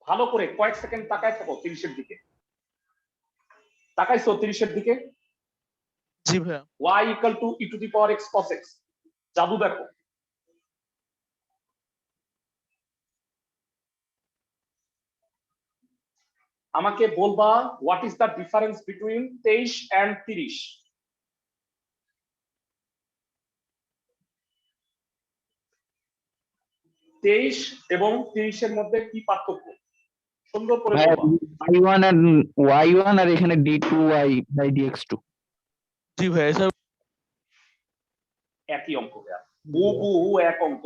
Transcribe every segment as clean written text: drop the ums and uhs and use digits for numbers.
ভালো করে কয়েক সেকেন্ড তাকায় থাকো 30-এর দিকে। তাকাইছো 30-এর দিকে? জি ভাইয়া। y equal to e to the power x cos x। জাদু দেখো। আমাকে বলবা what is the difference between 23 and 30? তেইশ এবং 30-এর মধ্যে কি পার্থক্য? সুন্দর করে বলবা। y1 আর এখানে d2y বাই dx2। জি ভাইয়া এসব একই অঙ্ক ভাইয়া, হুবহু এক অঙ্ক।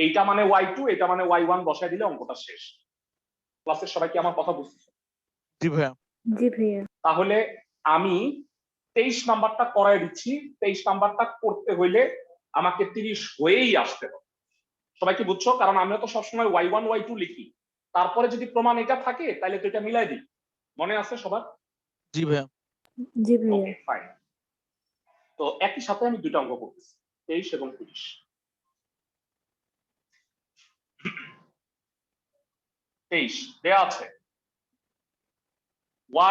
এইটা মানে y2, এটা মানে y1 বসায় দিলে অঙ্কটা শেষ। ক্লাসের সবাই কি আমার কথা বুঝতেছো? জি ভাইয়া। জি ভাইয়া। তাহলে আমি 23 নাম্বারটা করায় দিচ্ছি। 23 নাম্বারটা করতে হইলে আমাকে 30 হয়েই আসতে হবে। সবাই কি বুঝছো? কারণ আমরা তো সবসময় y1 y2 লিখি, তারপরে যদি প্রমাণ এটা থাকে তাহলে তো এটা মিলাই দিই। মনে আছে সবার? জি ভাইয়া। জি ভাইয়া। Okay fine. তো একই সাথে আমি দুটো অঙ্ক করতেছি, 23 এবং 30। 23 দেয়া আছে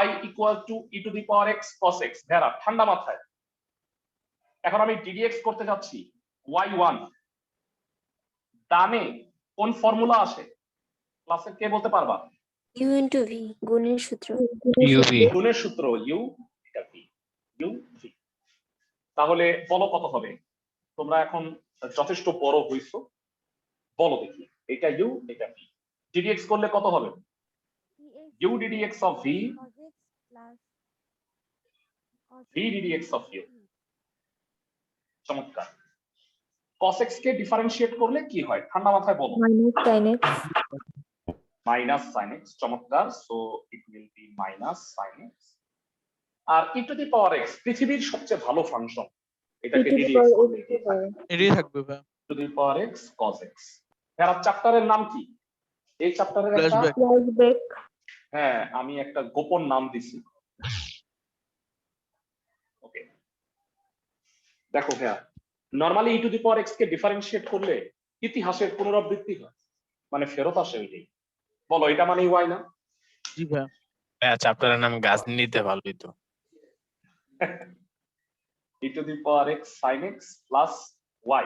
y equal to e to the power x cos x। ভেড়া ঠান্ডা মাথায়, এখন আমি ddx করতে যাচ্ছি। y1 ডানে কোন ফর্মুলা আসে ক্লাসে কে বলতে পারবা? u into v গুণের সূত্র। গুণের সূত্র u, এটা v, u v। তাহলে বলো কত হবে? তোমরা এখন যথেষ্ট বড় হইছো, বলো দেখি। এটা u, এটা v, ddx করলে কত হবে? u ddx of v, v ddx of u। চমৎকার। cos x কে ডিফারেন্সিয়েট করলে কি হয় ঠান্ডা মাথায় বলো? Minus sin x। Minus sin x। চমৎকার। So it will be minus sin x। আর e to the power x পৃথিবীর সবচেয়ে ভালো ফাংশন, এটাকে ddx করলে কি থাকে? এটাই থাকবে ভাইয়া। Two the power x cos x। এর চ্যাপ্টারের নাম কি? এই চ্যাপ্টারের একটা ফ্ল্যাশব্যাক। ফ্ল্যাশব্যাক। হ্যাঁ, আমি একটা গোপন নাম দিছি। ওকে দেখো ভাইয়া, normally e to the power x কে ডিফারেন্সিয়েট করলে ইতিহাসের পুনরাবৃত্তি হয়, মানে ফেরত আসে ওইটাই। বলো এটা মানে y না? জি ভাইয়া। ভাইয়া চ্যাপ্টারের নাম গাজনিতে ভালোই তো। e to the power x sin x plus y।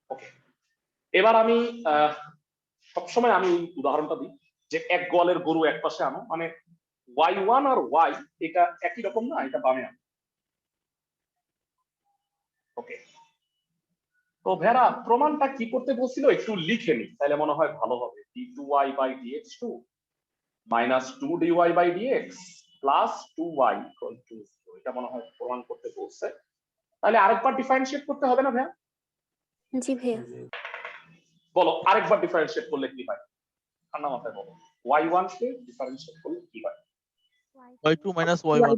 ওকে, এবার আমি সবসময় আমি উদাহরণটা দিই যে এক গোয়ালের গরু এক পাশে আনো, মানে y1 আর y এটা একই রকম না, এটা বামে আনো। ওকে, তো ভেড়া প্রমাণটা কি করতে বলছিল একটু লিখে নি, তাহলে মনে হয় ভালো হবে। d2y by dx2 minus 2dy by dx plus 2y equal to 0। এটা মনে হয় প্রমাণ করতে বলছে। তাহলে আরেকবার ডিফারেন্সিয়েট করতে হবে না ভাইয়া? জি ভাইয়া। বলো আরেকবার ডিফারেন্সিয়েট করলে কি হয় ঠান্ডা মাথায় বলো। y1 কে ডিফারেন্সিয়েট করলে কি হয়? y2 minus y1।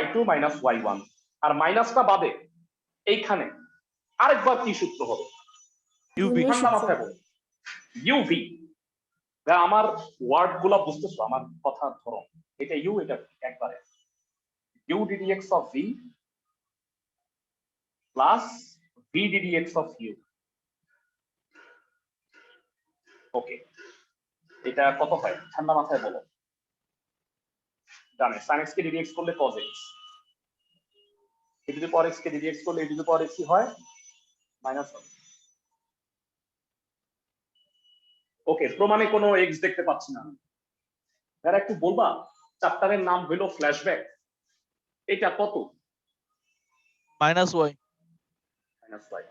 y2 minus y1। আর মাইনাসটা বাদে এইখানে আরেকবার কি সূত্র হবে? uv। ঠান্ডা মাথায় বলো uv। আমার ওয়ার্ড গুলা বুঝতেছো, আমার কথা ধরো। এটা u, এটা একবারে u ddx of v plus v ddx of u। ওকে, এটা কত হয় ঠান্ডা মাথায় বলো। জানে sin x কে ddx করলে cos x, e to the power x K ddx করলে e to the power x কি হয়? মাইনাস 1। ওকে, প্রমাণে কোনো x দেখতে পাচ্ছি না। এরা একটু বলবা চ্যাপ্টারের নাম হলো ফ্ল্যাশব্যাক, এটা কত? minus y। Minus y।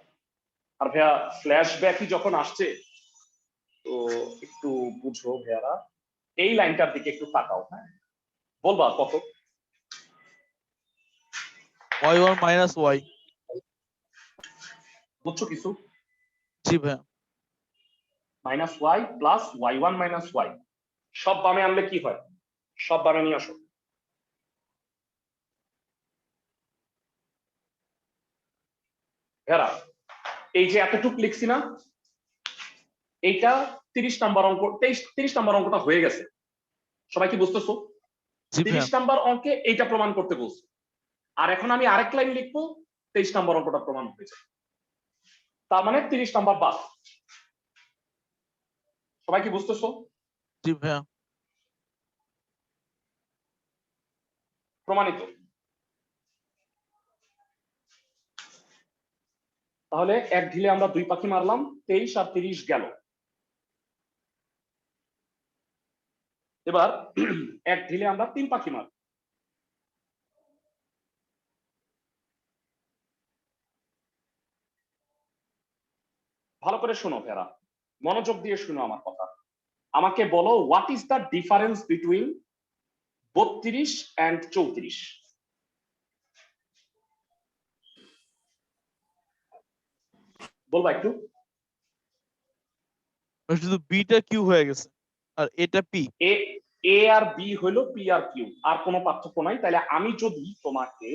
আর ভাইয়া ফ্ল্যাশব্যাকই যখন আসছে, তো একটু বুঝো ভাইয়ারা, এই লাইনটার দিকে একটু তাকাও। হ্যাঁ, বলবা কত? y1 minus y। বুঝছো কিছু? জি ভাইয়া। Minus y plus y1 minus y। সব বামে আনলে কি হয়? সব বামে নিয়ে আসো। ভাইয়ারা এই যে এতটুক লিখছি না, এইটা 30 নাম্বার অঙ্ক, 30 নাম্বার অঙ্কটা হয়ে গেছে। সবাই কি বুঝতেছো? জি ভাইয়া। 30 নাম্বার অঙ্কে এইটা প্রমাণ করতে বলছে। আর এখন আমি আরেক লাইন লিখবো, 23 নাম্বার অঙ্কটা প্রমাণ হয়েছে। তার মানে 30 নাম্বার বাদ। সবাই কি বুঝতেছো? জি ভাইয়া প্রমাণিত। তাহলে এক ঢিলে আমরা 2 পাখি মারলাম, 23 আর 30 গেল। এবার এক ঢিলে আমরা 3 পাখি মারব। ভালো করে শোনো ভেরা, মনোযোগ দিয়ে শুনো আমার কথা। আমাকে বলো, what is the difference between 32 and 34? বলবা একটু। শুধু বিটা কিউ হয়ে গেছে আর এটা পি। এ এ আর বি হইলো পি আর কিউ, আর কোনো পার্থক্য নাই। তাহলে আমি যদি তোমাকে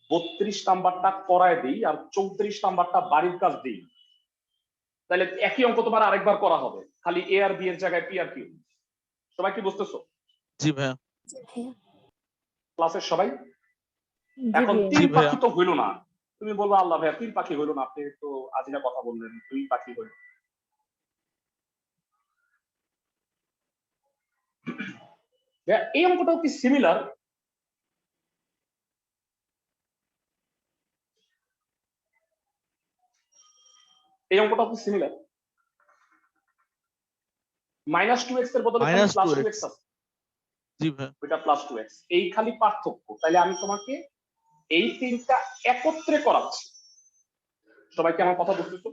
32 নাম্বারটা করায় দিই আর 34 নাম্বারটা বাড়ির কাজ দিই, তাহলে একই অঙ্ক তোমার আরেকবার করা হবে, খালি এ আর বি এর জায়গায় পি আর কিউ। সবাই কি বুঝতেছো? জি ভাইয়া জি ভাইয়া। ক্লাসের সবাই? জি এখন ভাইয়া। 3 জি ভাইয়া। পাখি তো হইলো না। তুমি বলবা আল্লাহ ভাইয়া 3 পাখি হইলো না, আপনি তো আজিনা কথা বললেন, 2 পাখি হইলো। ভাইয়া, এই অঙ্কটাও কি সিমিলার? এই অঙ্কটাও কি সিমিলার? -2x এর বদলে খালি মাইনাস টু +2x এক্স। আছে, জি ভাইয়া ওইটা +2x, এই খালি পার্থক্য। তাহলে আমি তোমাকে এই তিনটা একত্রে করাচ্ছি। সবাই কি আমার কথা বুঝতেছো?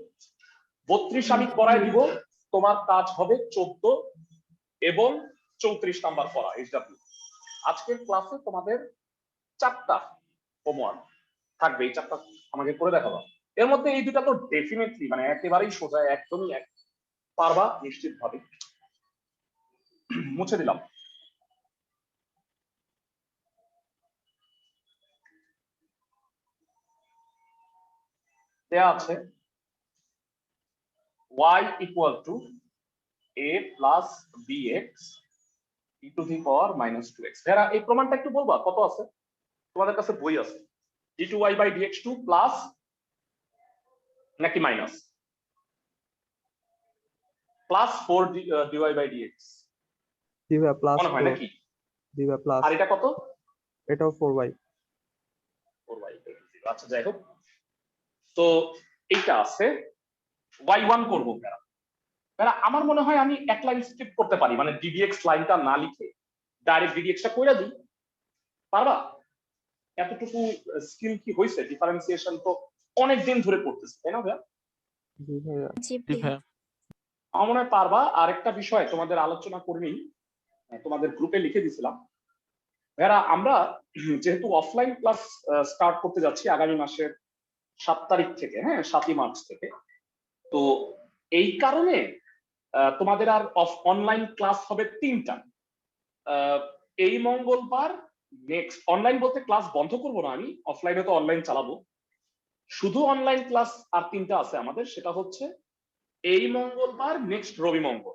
32 আমি করাই দিব, তোমার কাজ হবে 14 এবং 34 নাম্বার করা এইচডব্লিউ। আজকের ক্লাসে তোমাদের 4টা হোমওয়ার্ক থাকবে, এই 4টা আমাকে করে দেখাবো। এর মধ্যে এই দুটা তো ডেফিনেটলি মানে একেবারেই সোজা, একদমই পারবা নিশ্চিত ভাবে। মুছে দিলাম। দেয়া আছে y equal to a plus bx e to the power -2x। এরা এই প্রমাণটা একটু বলবা কত আছে? তোমাদের কাছে বই আছে। d2y by dx2 প্লাস নাকি minus? Plus 4 dy by dx জি ভাইয়া প্লাস মনে হয় 4। নাকি? জি ভাইয়া প্লাস, আর এটা কত? এটাও 4y। 4y। আচ্ছা যাই হোক, তো এইটা আছে y1 করবো যারা। আমার মনে হয় আমি এক লাইন স্কিপ করতে পারি, মানে ddx লাইনটা না লিখে ডাইরেক্ট ddx টা কইরা দিই। পারবা? এতটুকু স্কিল কি হইছে? ডিফারেন্সিয়েশন তো অনেক দিন ধরে করতেছি, তাই না ভাইয়া? জি ভাইয়া। জি জি ভাইয়া। ভাইয়া আমার মনে হয় পারবা। আরেকটা বিষয় তোমাদের আলোচনা করিনি, তোমাদের গ্রুপে লিখে দিছিলাম। ভাইয়া আমরা যেহেতু অফলাইন ক্লাস স্টার্ট করতে যাচ্ছি আগামী মাসের 7 তারিখ থেকে, হ্যাঁ 7ই মার্চ থেকে, তো এই কারণে তোমাদের আর অনলাইন ক্লাস হবে 3টা। এই মঙ্গলবার, নেক্সট অনলাইন বলতে ক্লাস বন্ধ করবো না আমি, অফলাইনে তো অনলাইন চালাবো। শুধু অনলাইন ক্লাস আর 3টা আছে আমাদের, সেটা হচ্ছে এই মঙ্গলবার, নেক্সট রবি মঙ্গল।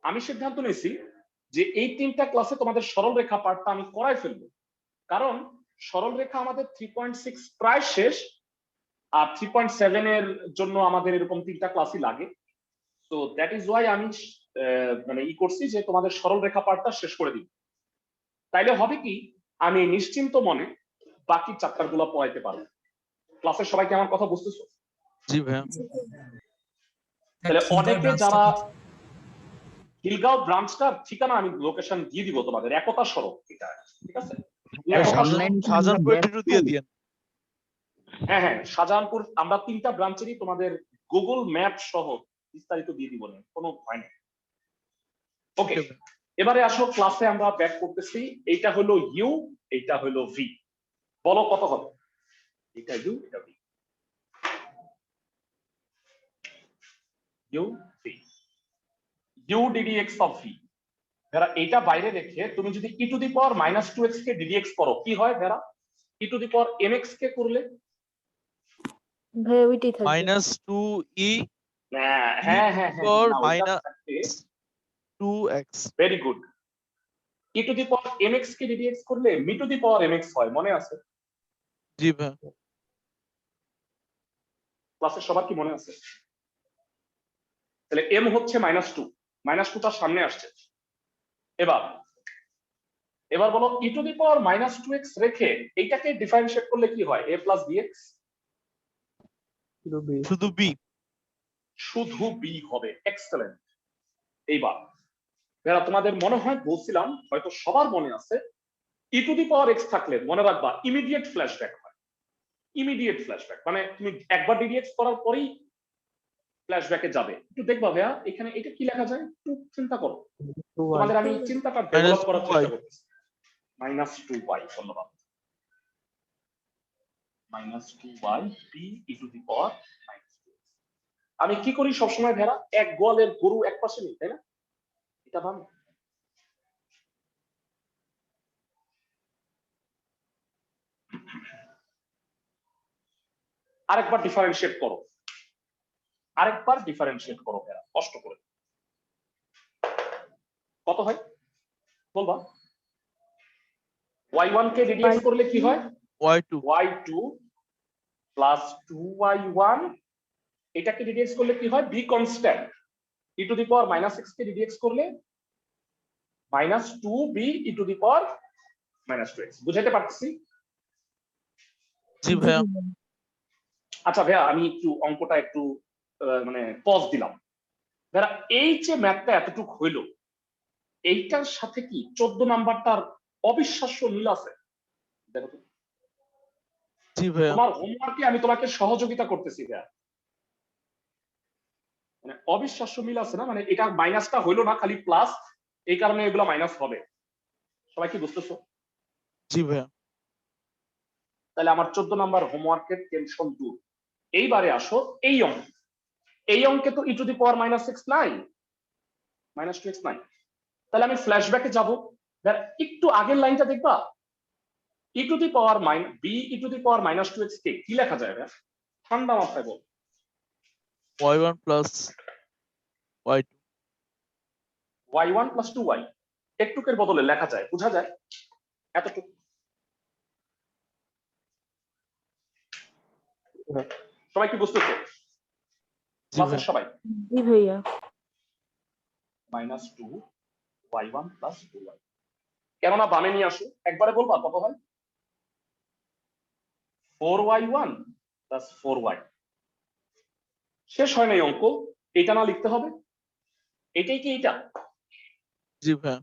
আমি সিদ্ধান্ত নিয়েছি যে এই 3টা ক্লাসে তোমাদের সরল রেখা পার্টটা আমি করাই ফেলবো, কারণ সরল রেখা আমাদের 3.6 প্রায় শেষ, আর 3.7 এর জন্য আমাদের এরকম 3টা ক্লাসই লাগে। তো দ্যাট ইজ ওয়াই আমি মানে করছি যে তোমাদের সরল রেখা পার্টটা শেষ করে দিব। তাইলে হবে কি, আমি নিশ্চিন্ত মনে বাকি চ্যাপ্টার গুলো পড়াইতে পারবো। ক্লাসের সবাইকে আমার কথা বুঝতেছো? জি ভাইয়া জি ভাইয়া। তাহলে অনেকে যারা খিলগাঁও ব্রাঞ্চটার ঠিকানা আমি লোকেশন দিয়ে দিব তোমাদের, একতা সড়ক এটা, ঠিক আছে? একতা সড়ক। অনলাইন শাহজাহানপুর একটু দিয়ে দিয়েন। হ্যাঁ হ্যাঁ, শাহজাহানপুর আমরা 3টা ব্রাঞ্চেরই তোমাদের গুগল ম্যাপ সহ বিস্তারিত দিয়ে দিব, না কোনো ভয় নেই। ওকে, Okay, ভাইয়া। এবারে আসো ক্লাসে আমরা ব্যাক করতেছি। এইটা হলো ইউ, এইটা হলো ভি। বলো কত হবে? এটা ইউ, এটা v. U v, u ddx of v. ভেরা এইটা বাইরে রেখে তুমি যদি e to the power -2x কে ddx করো, কি হয় ভেরা? e to the power mx কে করলে? ভাইয়া ওইটাই থাকবে। -2e হ্যাঁ হ্যাঁ হ্যাঁ হ্যাঁ, or না, ওইটা minus থাকবে। 2x। Very good. e to the power mx K ddx করলে mi two the power mx হয়, মনে আছে? জি ভাইয়া ক্লাসের সবার কি মনে আছে? তাহলে m হচ্ছে -2, -2টা সামনে আসছে। এবার বলো e to the power -2x রেখে এইটাকে ডিফারেন্সিয়েট করলে কি হয়? a প্লাস bx শুধু বি। শুধু বি। শুধু b হবে। এক্সেলেন্ট। এইবার যারা তোমাদের মনে হয় বলছিলাম, হয়তো সবার মনে আছে, e to the power x থাকলে মনে রাখবা ইমিডিয়েট ফ্ল্যাশব্যাক হয়। ইমিডিয়েট ফ্ল্যাশব্যাক মানে তুমি একবার ডিডিএক্স করার পরেই ফ্ল্যাশব্যাকে যাবে। একটু দেখবা ভাইয়া এখানে এটা কি লেখা যায়, একটু চিন্তা করো। Two y. তোমাদের আমি চিন্তাটা ডেভেলপ করার -2y চেষ্টা করতেছি। -2y, ধন্যবাদ। -2y p e to the power -2x। আমি কি করি সবসময় ভেড়া, এক গোয়ালের গরু এক পাশে নেই, তাই না? এটা ভালো। আরেকবার ডিফারেন্সিয়েট করো, আরেকবার ডিফারেন্সিয়েট করো ভেড়া, কষ্ট করে। কত হয় বলবা? y1 কে ডিডিএক্স করলে কি হয়? y2 y2 প্লাস 2y1, এটাকে ডিডিএক্স করলে কি হয়? b constant. e to the power -x K ddx করলে -2b e to the power -2x। বুঝাইতে পারছি? জি ভাইয়া। আচ্ছা ভাইয়া আমি একটু অঙ্কটা একটু মানে পজ দিলাম। ভাইয়া এই যে ম্যাথটা এতটুকু হইলো, এইটার সাথে কি 14 নাম্বারটার অবিশ্বাস্য মিল আছে? দেখো তো। জি ভাইয়া। তোমার হোমওয়ার্কে আমি তোমাকে সহযোগিতা করতেছি ভাইয়া, মানে অবিশ্বাস্য মিল আছে না? মানে এটা মাইনাসটা হইলো না, খালি প্লাস, এই কারণে এগুলো মাইনাস হবে। সবাই কি বুঝতেছো? জি ভাইয়া। তাহলে আমার 14 নাম্বার হোমওয়ার্কের টেনশন দূর। এইবারে আসো এই অঙ্ক। এই অঙ্কে তো e টু দি পাওয়ার -6 নাই, -2x নাই। তাহলে আমি ফ্ল্যাশব্যাকে যাব। একটু আগের লাইনটা দেখবা, e to the power b e to the power -2x কে কি লেখা যায় ভাই? ঠান্ডা মাথায় বল। y1 plus y2। y1 plus 2y একটুকের বদলে লেখা যায়, বোঝা যায় এতটুকু। সবাই কি বুঝতেছো? জি ক্লাসের ভাইয়া। সবাই? জি ভাইয়া। -2 y1 প্লাস 2y, কেননা বামে নিয়ে আসো, একবারে বলবা কত হয়? 4y1 plus 4y। শেষ হয় নাই অঙ্ক, এটা না লিখতে হবে? এটাই কি এটা? জি ভাইয়া।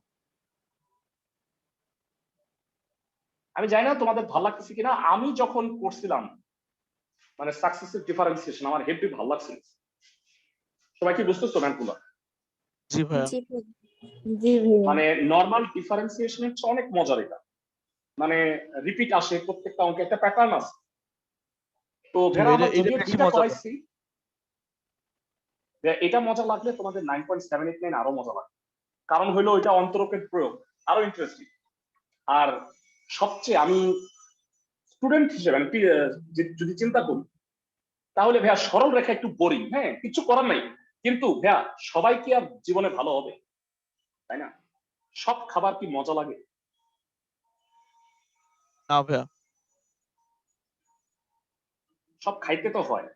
আমি জানি না তোমাদের ভালো লাগতেছে কিনা, আমি যখন করছিলাম মানে সাকসেসিভ ডিফারেন্সিয়েশন আমার হেভি ভালো লাগছিল। সবাই কি বুঝতেছো ম্যাথগুলো? জি ভাইয়া। জি ভাইয়া। জি ভাইয়া। মানে নরমাল ডিফারেন্সিয়েশনের চেয়ে অনেক মজার এটা, মানে রিপিট আসে প্রত্যেকটা অঙ্কে, একটা প্যাটার্ন আছে। তো জি ভেড়া ভাইয়া, আমরা এটা যদিও বেশি দুইটা মজা পায়। করাইছি, এটা মজা লাগলে তোমাদের 9.789 আরো মজা লাগবে। কারণ হইলো এটা অন্তরকের প্রয়োগ, আরো ইন্টারেস্টিং। আর সবচেয়ে আমি স্টুডেন্ট হিসেবে আমি যদি চিন্তা করি, তাহলে ভাইয়া সরল রেখা একটু বোরিং, হ্যাঁ কিছু করার নাই। কিন্তু ভাইয়া সবাই কি আর জীবনে ভালো হবে, তাই না? সব খাবার কি মজা লাগে? না ভাইয়া। সব খাইতে তো হয়।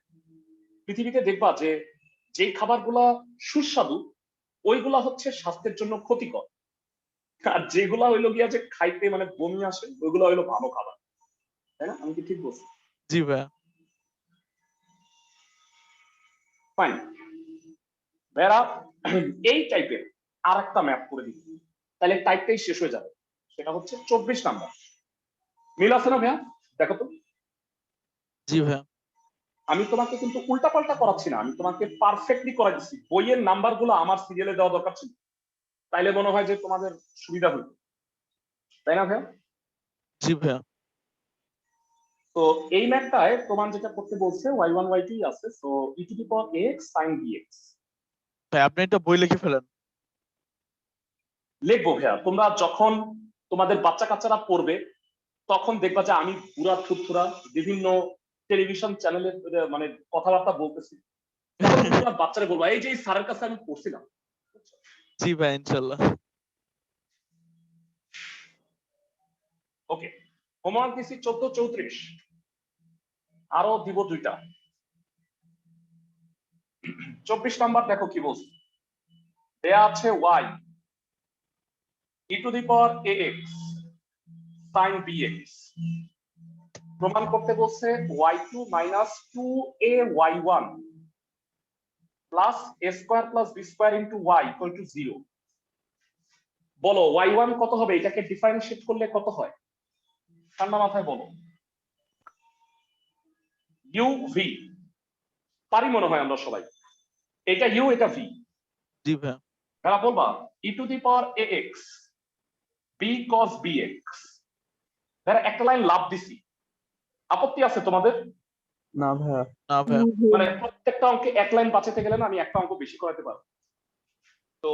পৃথিবীতে দেখবা যে যেই খাবারগুলা সুস্বাদু ওইগুলা হচ্ছে স্বাস্থ্যের জন্য ক্ষতিকর, আর যেগুলা হইলো গিয়া যে খাইতে মানে বমি আসে ওইগুলো হইলো ভালো খাবার, তাই না? আমি কি ঠিক বলছি? জি ভাইয়া। ফাইন। ভাইয়ারা এই টাইপের আর একটা ম্যাপ করে দিই, তাহলে টাইপটাই শেষ হয়ে যাবে। সেটা হচ্ছে 24 নাম্বার। মিল আছে না ভাইয়া? দেখো তো। জি ভাইয়া। আমি তোমাকে কিন্তু উল্টাপাল্টা করাচ্ছি না, আমি তোমাকে পারফেক্টলি করাই দিচ্ছি। বইয়ের নাম্বারগুলো আমার সিরিয়ালে দেওয়া দরকার ছিল, তাইলে মনে হয় যে তোমাদের সুবিধা হইল, তাই না ভাইয়া? জি ভাইয়া। তো এই ম্যাথটায় প্রমাণ যেটা করতে বলছে y1 y2 আছে, so e to the power ax sin bx ভাই আপনি একটা বই লিখে ফেলেন। লিখবো ভাইয়া। তোমরা যখন তোমাদের বাচ্চা কাচ্চারা পড়বে তখন দেখবা যে আমি পুরা থুরথুরা বিভিন্ন টেলিভিশন চ্যানেলে মানে কথাবার্তা বলতেছি, তখন তোমরা বাচ্চারা বলবা এই যে এই স্যারের কাছে আমি পড়ছিলাম। জি ভাই ইনশাল্লাহ। ওকে, হোমওয়ার্ক দিছি 14 34, আরো দিব দুইটা। 24 নাম্বার দেখো কি বলছে। দেয়া আছে y e to the power ax sin bx, প্রমাণ করতে বলছে y2 minus 2ay1 plus a square plus b square into y equal two 0। বলো y1 কত হবে, এটাকে ডিফারেন্সিয়েট করলে কত হয়? ঠান্ডা মাথায় বলো। uv পারি মনে হয় আমরা সবাই, এটা u এটা v। জি ভাইয়া। তারা বলবা e to the power ax b cos bx, তারা একটা লাইন লাভ দিছি, আপত্তি আছে তোমাদের? না ভাইয়া। না ভাইয়া। মানে প্রত্যেকটা অঙ্কে এক লাইন বাঁচাতে গেলে না আমি একটা অঙ্ক বেশি করাতে পারবো। তো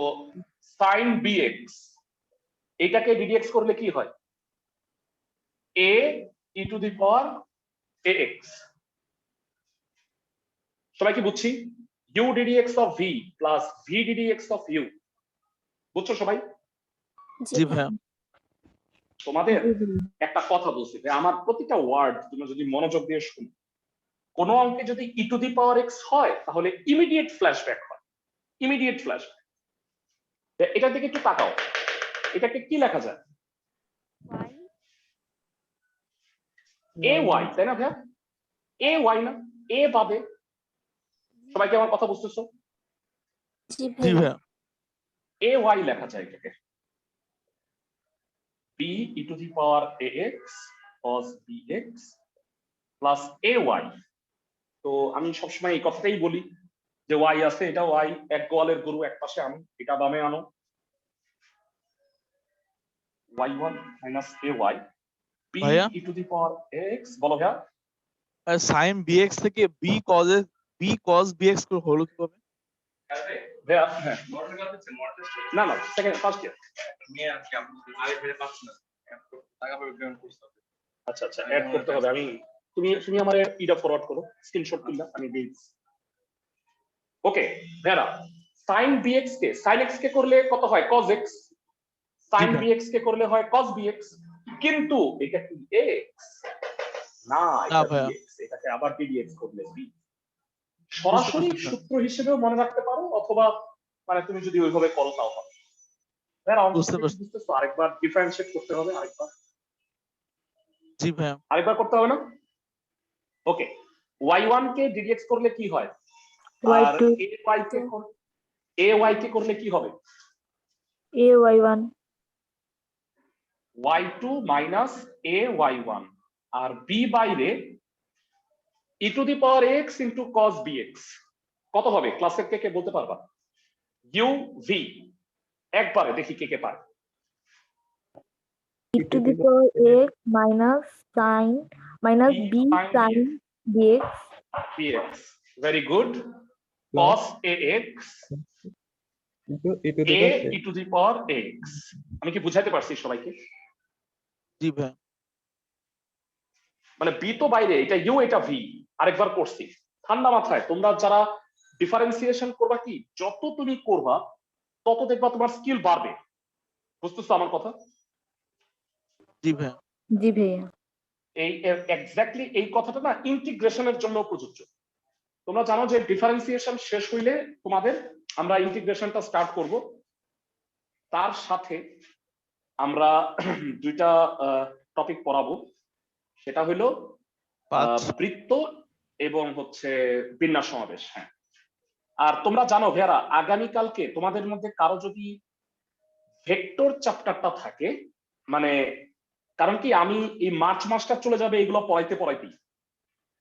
sin bx এটাকে ddx করলে কি হয়? a e to the power ax। সবাই কি বুঝছি? u ddx of v plus v ddx of u, বুঝছো সবাই? জি ভাইয়া। তোমাদের জি ভাইয়া। একটা কথা বলছি যে আমার প্রতিটা ওয়ার্ড তুমি যদি মনোযোগ দিয়ে শুনো, কোন অঙ্কে যদি e to the power x হয় তাহলে ইমিডিয়েট ফ্ল্যাশব্যাক হয়, ইমিডিয়েট ফ্ল্যাশব্যাক। এটার দিকে একটু তাকাও, এটাকে কি লেখা যায়? ay, তাই না ভাইয়া? ay না, a বাদে। সবাই কি আমার কথা বুঝতেছো? জি জি ভাইয়া। ভাইয়া। ay লেখা যায় এটাকে, b e to the power ax cos bx plus ay। তো আমি সবসময় এই কথাটাই বলি যে y আছে, এটা y, এক গোয়ালের গরু এক পাশে আনো, এটা দামে আনো, y1 মাইনাস ay b ভাইয়া? e to the power x। বলো ভাইয়া। sin bx থেকে b cos bx হলো কিভাবে? ভাইয়া হ্যাঁ, না না সেকেন্ড ফার্স্ট ইয়ার। আচ্ছা আচ্ছা, অ্যাড করতে হবে। আমি তুমি তুমি আমার ইটা ফরওয়ার্ড করো, স্ক্রিনশট তুললা আমি দিই। ওকে ভাইয়া, sin bx কে sin x কে করলে কত হয়? cos x। sin জি ভাই। bx কে করলে হয় cos bx, কিন্তু এটা কি x? না, না এটা ভাইয়া। dx, এটাকে আবার dx করলে b। সরাসরি বুঝতে পারছি। সূত্র হিসেবেও মনে রাখতে পারো, অথবা মানে তুমি যদি ওইভাবে করো তাও হবে। ভাইয়া বুঝতে অঙ্কটা পারছি। বুঝতেছো? আরেকবার ডিফারেন্সিয়েট করতে হবে, জি ভাইয়া। আরেকবার করতে হবে না? ওকে, y1 কে ddx করলে কি হয়? আর y2 ay কে করলে কি হবে? ay1 y2 মাইনাস ay1, আর b বাইরে e to the power x into cos bx কত হবে? ক্লাসের কে কে বলতে পারবা? uv, একবারে দেখি কে কে পারে। e to the power x minus b sin bx bx, very good. cos ax e to the a power e to the power x। আমি কি বুঝাইতে পারছি সবাইকে? জি ভাইয়া। মানে বি তো বাইরে, এটা ইউ এটা ভি, আরেকবার করছি। ঠান্ডা মাথায় তোমরা যারা ডিফারেন্সিয়েশন করবা, কি যত তুমি করবা তত দেখবা তোমার স্কিল বাড়বে। বুঝতেছো আমার কথা? জি ভাইয়া। জি ভাইয়া। এই এক্স্যাক্টলি এই কথাটা না ইন্টিগ্রেশনের জন্য প্রযোজ্য। তোমরা জানো যে ডিফারেন্সিয়েশন শেষ হইলে তোমাদের আমরা ইন্টিগ্রেশনটা স্টার্ট করব। তার সাথে আমরা দুইটা টপিক পড়াবো, সেটা হলো বৃত্ত এবং হচ্ছে বিন্যাস সমাবেশ। হ্যাঁ, আর তোমরা জানো ভেরা, আগামীকালকে তোমাদের মধ্যে কারো যদি ভেক্টর চ্যাপ্টারটা থাকে, মানে কারণ কি আমি এই মার্চ মাসটা চলে যাবে এগুলো পড়াইতে পড়াইতেই,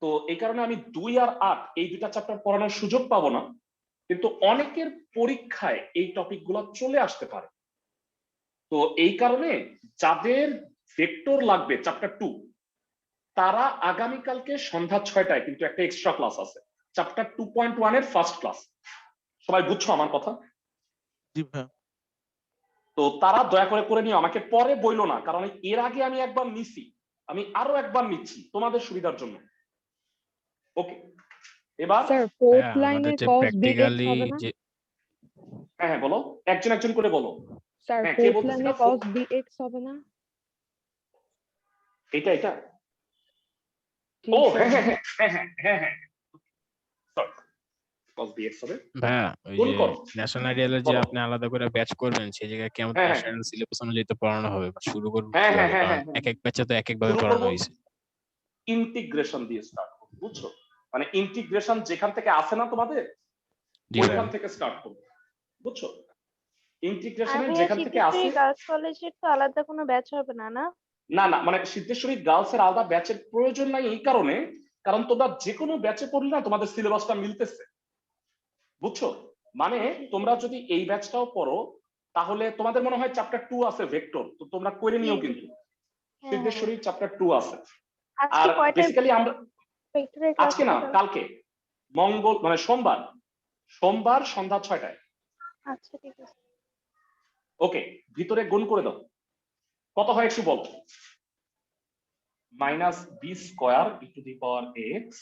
তো এই কারণে আমি 2 আর 8 এই দুইটা চ্যাপ্টার পড়ানোর সুযোগ পাবো না, কিন্তু অনেকের পরীক্ষায় এই টপিকগুলো চলে আসতে পারে। তো এই কারণে যাদের ভেক্টর লাগবে চ্যাপ্টার 2, তারা আগামীকালকে সন্ধ্যা 6টায় কিন্তু একটা এক্সট্রা ক্লাস আছে, চ্যাপ্টার 2.1 এর ফার্স্ট ক্লাস। সবাই বুঝছো আমার কথা? জি ভাইয়া। তো তারা দয়া করে করে নিও, আমাকে পরে বইলো না, কারণ এর আগে আমি একবার নিছি, আমি আরো একবার নিচ্ছি তোমাদের সুবিধার জন্য। ওকে, এবার স্যার ফোর্থ হ্যাঁ, লাইনে আমাদের যে cos bx প্র্যাকটিক্যালি হবে না? যে হ্যাঁ হ্যাঁ বলো, একজন একজন করে বলো। স্যার হ্যাঁ, কে ফোর্থ বলতেছিল? লাইনে cos bx হবে না? এটা এটা জি ও স্যার। হ্যাঁ হ্যাঁ হ্যাঁ হ্যাঁ হ্যাঁ হ্যাঁ, sorry। cos bx হবে ভাইয়া ওই গুণ যে করো ন্যাশনাল আইডিয়ালের যে বলো আপনি আলাদা করে ব্যাচ করবেন সেই জায়গায় কি আমাদের হ্যাঁ হ্যাঁ ন্যাশনাল সিলেবাস অনুযায়ী তো পড়ানো হবে বা শুরু করবো হ্যাঁ হ্যাঁ কিভাবে হ্যাঁ কারণ হ্যাঁ হ্যাঁ এক এক ব্যাচে তো এক এক ভাবে শুরু পড়ানো করবো হয়েছে। ইন্টিগ্রেশন দিয়ে স্টার্ট করবো, বুঝছো? মানে ইন্টিগ্রেশন যেখান থেকে আসে না তোমাদের জি ভাইয়া ওইখান থেকে স্টার্ট করবো, বুঝছো? আর ইন্টিগ্রেশনের ভাইয়া যেখান থেকে সিদ্ধেশ্বরী আসে গার্লস কলেজের তো আলাদা কোনো ব্যাচ হবে না, না? না না মানে সিদ্ধেশ্বরী গার্লসের আলাদা ব্যাচের প্রয়োজন নাই এই কারণে, কারণ তোমরা যে কোনো ব্যাচে পড়লে না তোমাদের সিলেবাসটা মিলতেছে, বুঝছো? মানে তোমরা যদি এই ব্যাচটাও পড়ো তাহলে তোমাদের মনে হয় চ্যাপ্টার 2 আছে ভেক্টর, তো তোমরা করে জি নিও জি কিন্তু হ্যাঁ সিদ্ধেশ্বরী চ্যাপ্টার 2 আছে। আজকে আর কয়টায় বেসিক্যালি আমরা ভেক্টরের ক্লাস আজকে না কালকে মঙ্গল মানে সোমবার সন্ধ্যা 6টায়। আচ্ছা ঠিক আছে। ওকে, ভিতরে গুণ করে দাও, কত হয় একটু বলো। Minus b square e to the power x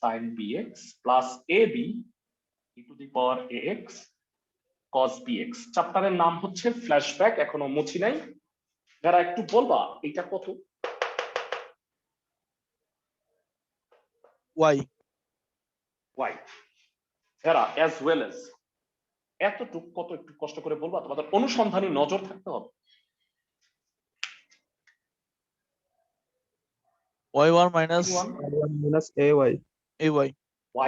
sine b x plus a b e to the power x cos b x. চ্যাপ্টারের নাম হচ্ছে ফ্ল্যাশব্যাক, এখনো মুছি নাই। যারা একটু বলবা এটা কত? Y y. যারা অ্যাজ ওয়েল এজ এতটুকু কত একটু কষ্ট করে বলবা, তোমাদের অনুসন্ধানী নজর থাকতে হবে। y1 minus minus ay. ay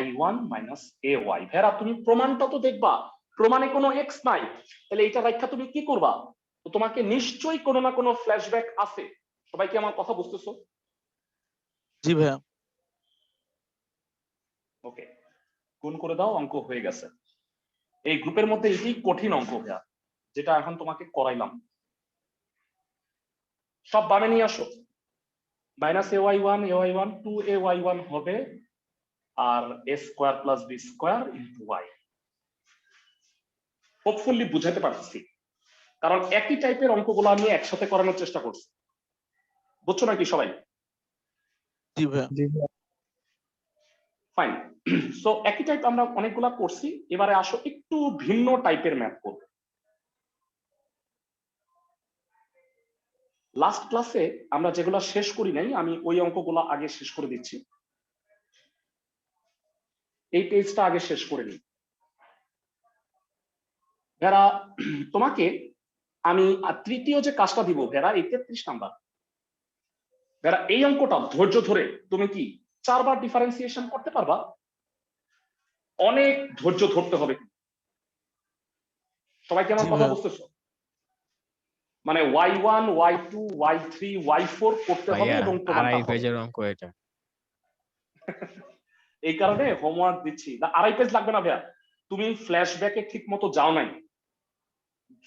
y1 minus ay। ভেরা তুমি প্রমাণটা তো দেখবা, প্রমাণে কোনো এক্স নাই, তাহলে এটা ব্যাখ্যা তুমি কি করবা? তো তোমাকে নিশ্চয়ই কোনো না কোনো ফ্ল্যাশব্যাক আছে। সবাই কি আমার কথা বুঝতেছো? জি ভাইয়া। ওকে, গুণ করে দাও, অঙ্ক হয়ে গেছে। এই গ্রুপের মধ্যে এটি কঠিন অঙ্ক ভাইয়া, যেটা এখন তোমাকে করাইলাম। সব বামে নিয়ে আসো। মাইনাস ay1 2ay1 হবে আর a square plus b square into y. Hopefully বুঝাতে পারছি, কারণ একই টাইপের অঙ্কগুলো আমি একসাথে করানোর চেষ্টা করছি, বুঝছো নাকি সবাই? জি ভাইয়া। জি ভাইয়া। ফাইন। সো একই টাইপ আমরা অনেকগুলা করছি, এবারে আসো একটু ভিন্ন টাইপের ম্যাথ করব। লাস্ট ক্লাসে আমরা যেগুলো শেষ করি নাই, আমি ওই অঙ্কগুলো আগে শেষ করে দিচ্ছি। এই পেজটা আগে শেষ করে নিই। ভেরা তোমাকে আমি তৃতীয় যে কাজটা দিব ভেরা, এই 33 নাম্বার। ভেরা এই অঙ্কটা ধৈর্য ধরে তুমি কি 4 বার ডিফারেন্সিয়েশন করতে পারবা? অনেক ধৈর্য ধরতে হবে। সবাই কি আমার জি কথা ভাইয়া। বুঝতেছো? মানে y1 y2 y3 y4 করতে হবে ভাইয়া এবং প্রমাণটা আড়াই হবে। পেজের অঙ্ক এটা। এই কারণে হোমওয়ার্ক দিচ্ছি না, আড়াই পেজ লাগবে না ভাইয়া, তুমি ফ্ল্যাশব্যাকে ঠিক মতো যাও নাই।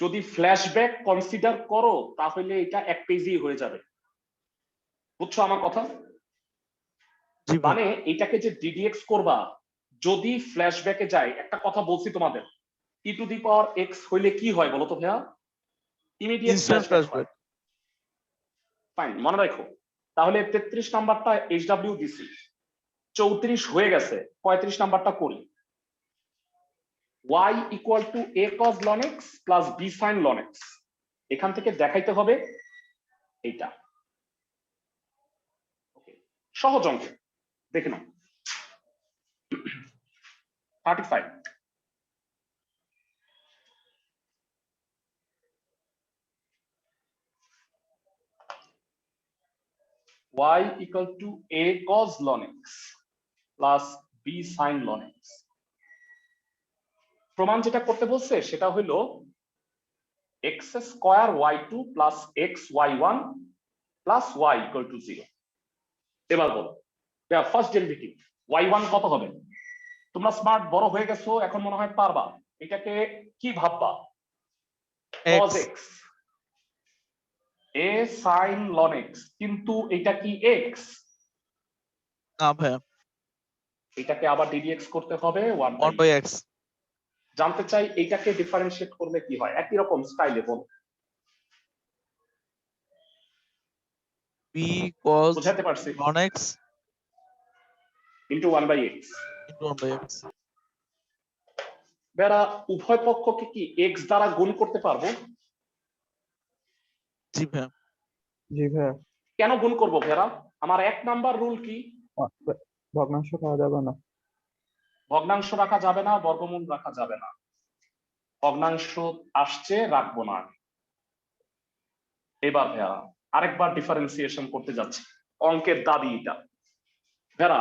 যদি ফ্ল্যাশব্যাক কনসিডার করো তাহলে এটা এক পেজই হয়ে যাবে, বুঝছো আমার কথা? জি ভাইয়া। মানে এটাকে যে ডিডিএক্স করবা, যদি ফ্ল্যাশব্যাকে যায়, একটা কথা বলছি তোমাদের, ই টু দি পাওয়ার এক্স হইলে কি হয় বলো তো ভাইয়া? ইমিডিয়েট ইনস্ট্যান্ট ফ্ল্যাশব্যাক হয়। ফ্ল্যাশব্যাক। ফাইন, মনে রাখো। তাহলে 33 নাম্বারটা এইচডব্লিউ দিছি, 34 হয়ে গেছে, 35 নাম্বারটা করি। y equal two a cos ln x plus b sin ln x। এখান থেকে দেখাইতে হবে এইটা। ওকে, সহজ অঙ্ক, দেখে নাও। 35 y equal to a cos ln x plus b sin ln x। প্রমাণ যেটা করতে বলছে সেটা হলো x square y2 plus x y1 plus y equal two 0। এবার বলো ফার্স্ট ডেরিভেটিভ y1 কত হবে? তোমরা স্মার্ট বড় হয়ে গেছো, এখন মনে হয় পারবা। এটাকে কি ভাববা? cos x a sin ln x, কিন্তু এটা কি x? না ভাইয়া। এটাকে আবার ডিডিএক্স করতে হবে 1 1 বাই x। জানতে চাই এইটাকে ডিফারেন্সিয়েট করলে কি হয়, একই রকম স্টাইলে বল। b cos বুঝাতে পারছি? ln x into 1 by x. into 1 by x। বেরা উভয় পক্ষকে কি এক্স দ্বারা গুণ করতে পারবো? জি ভাইয়া। জি ভাইয়া। কেন গুণ করব ভেরা? আমার 1 নাম্বার রুল কি? ভগ্নাংশ পাওয়া যাবে না। ভগ্নাংশ রাখা যাবে না, বর্গমূল রাখা যাবে না। ভগ্নাংশ আসছে, রাখবো না। এবার ভেরা আরেকবার ডিফারেন্সিয়েশন করতে যাচ্ছি, অঙ্কের দাবি এটা। ভেরা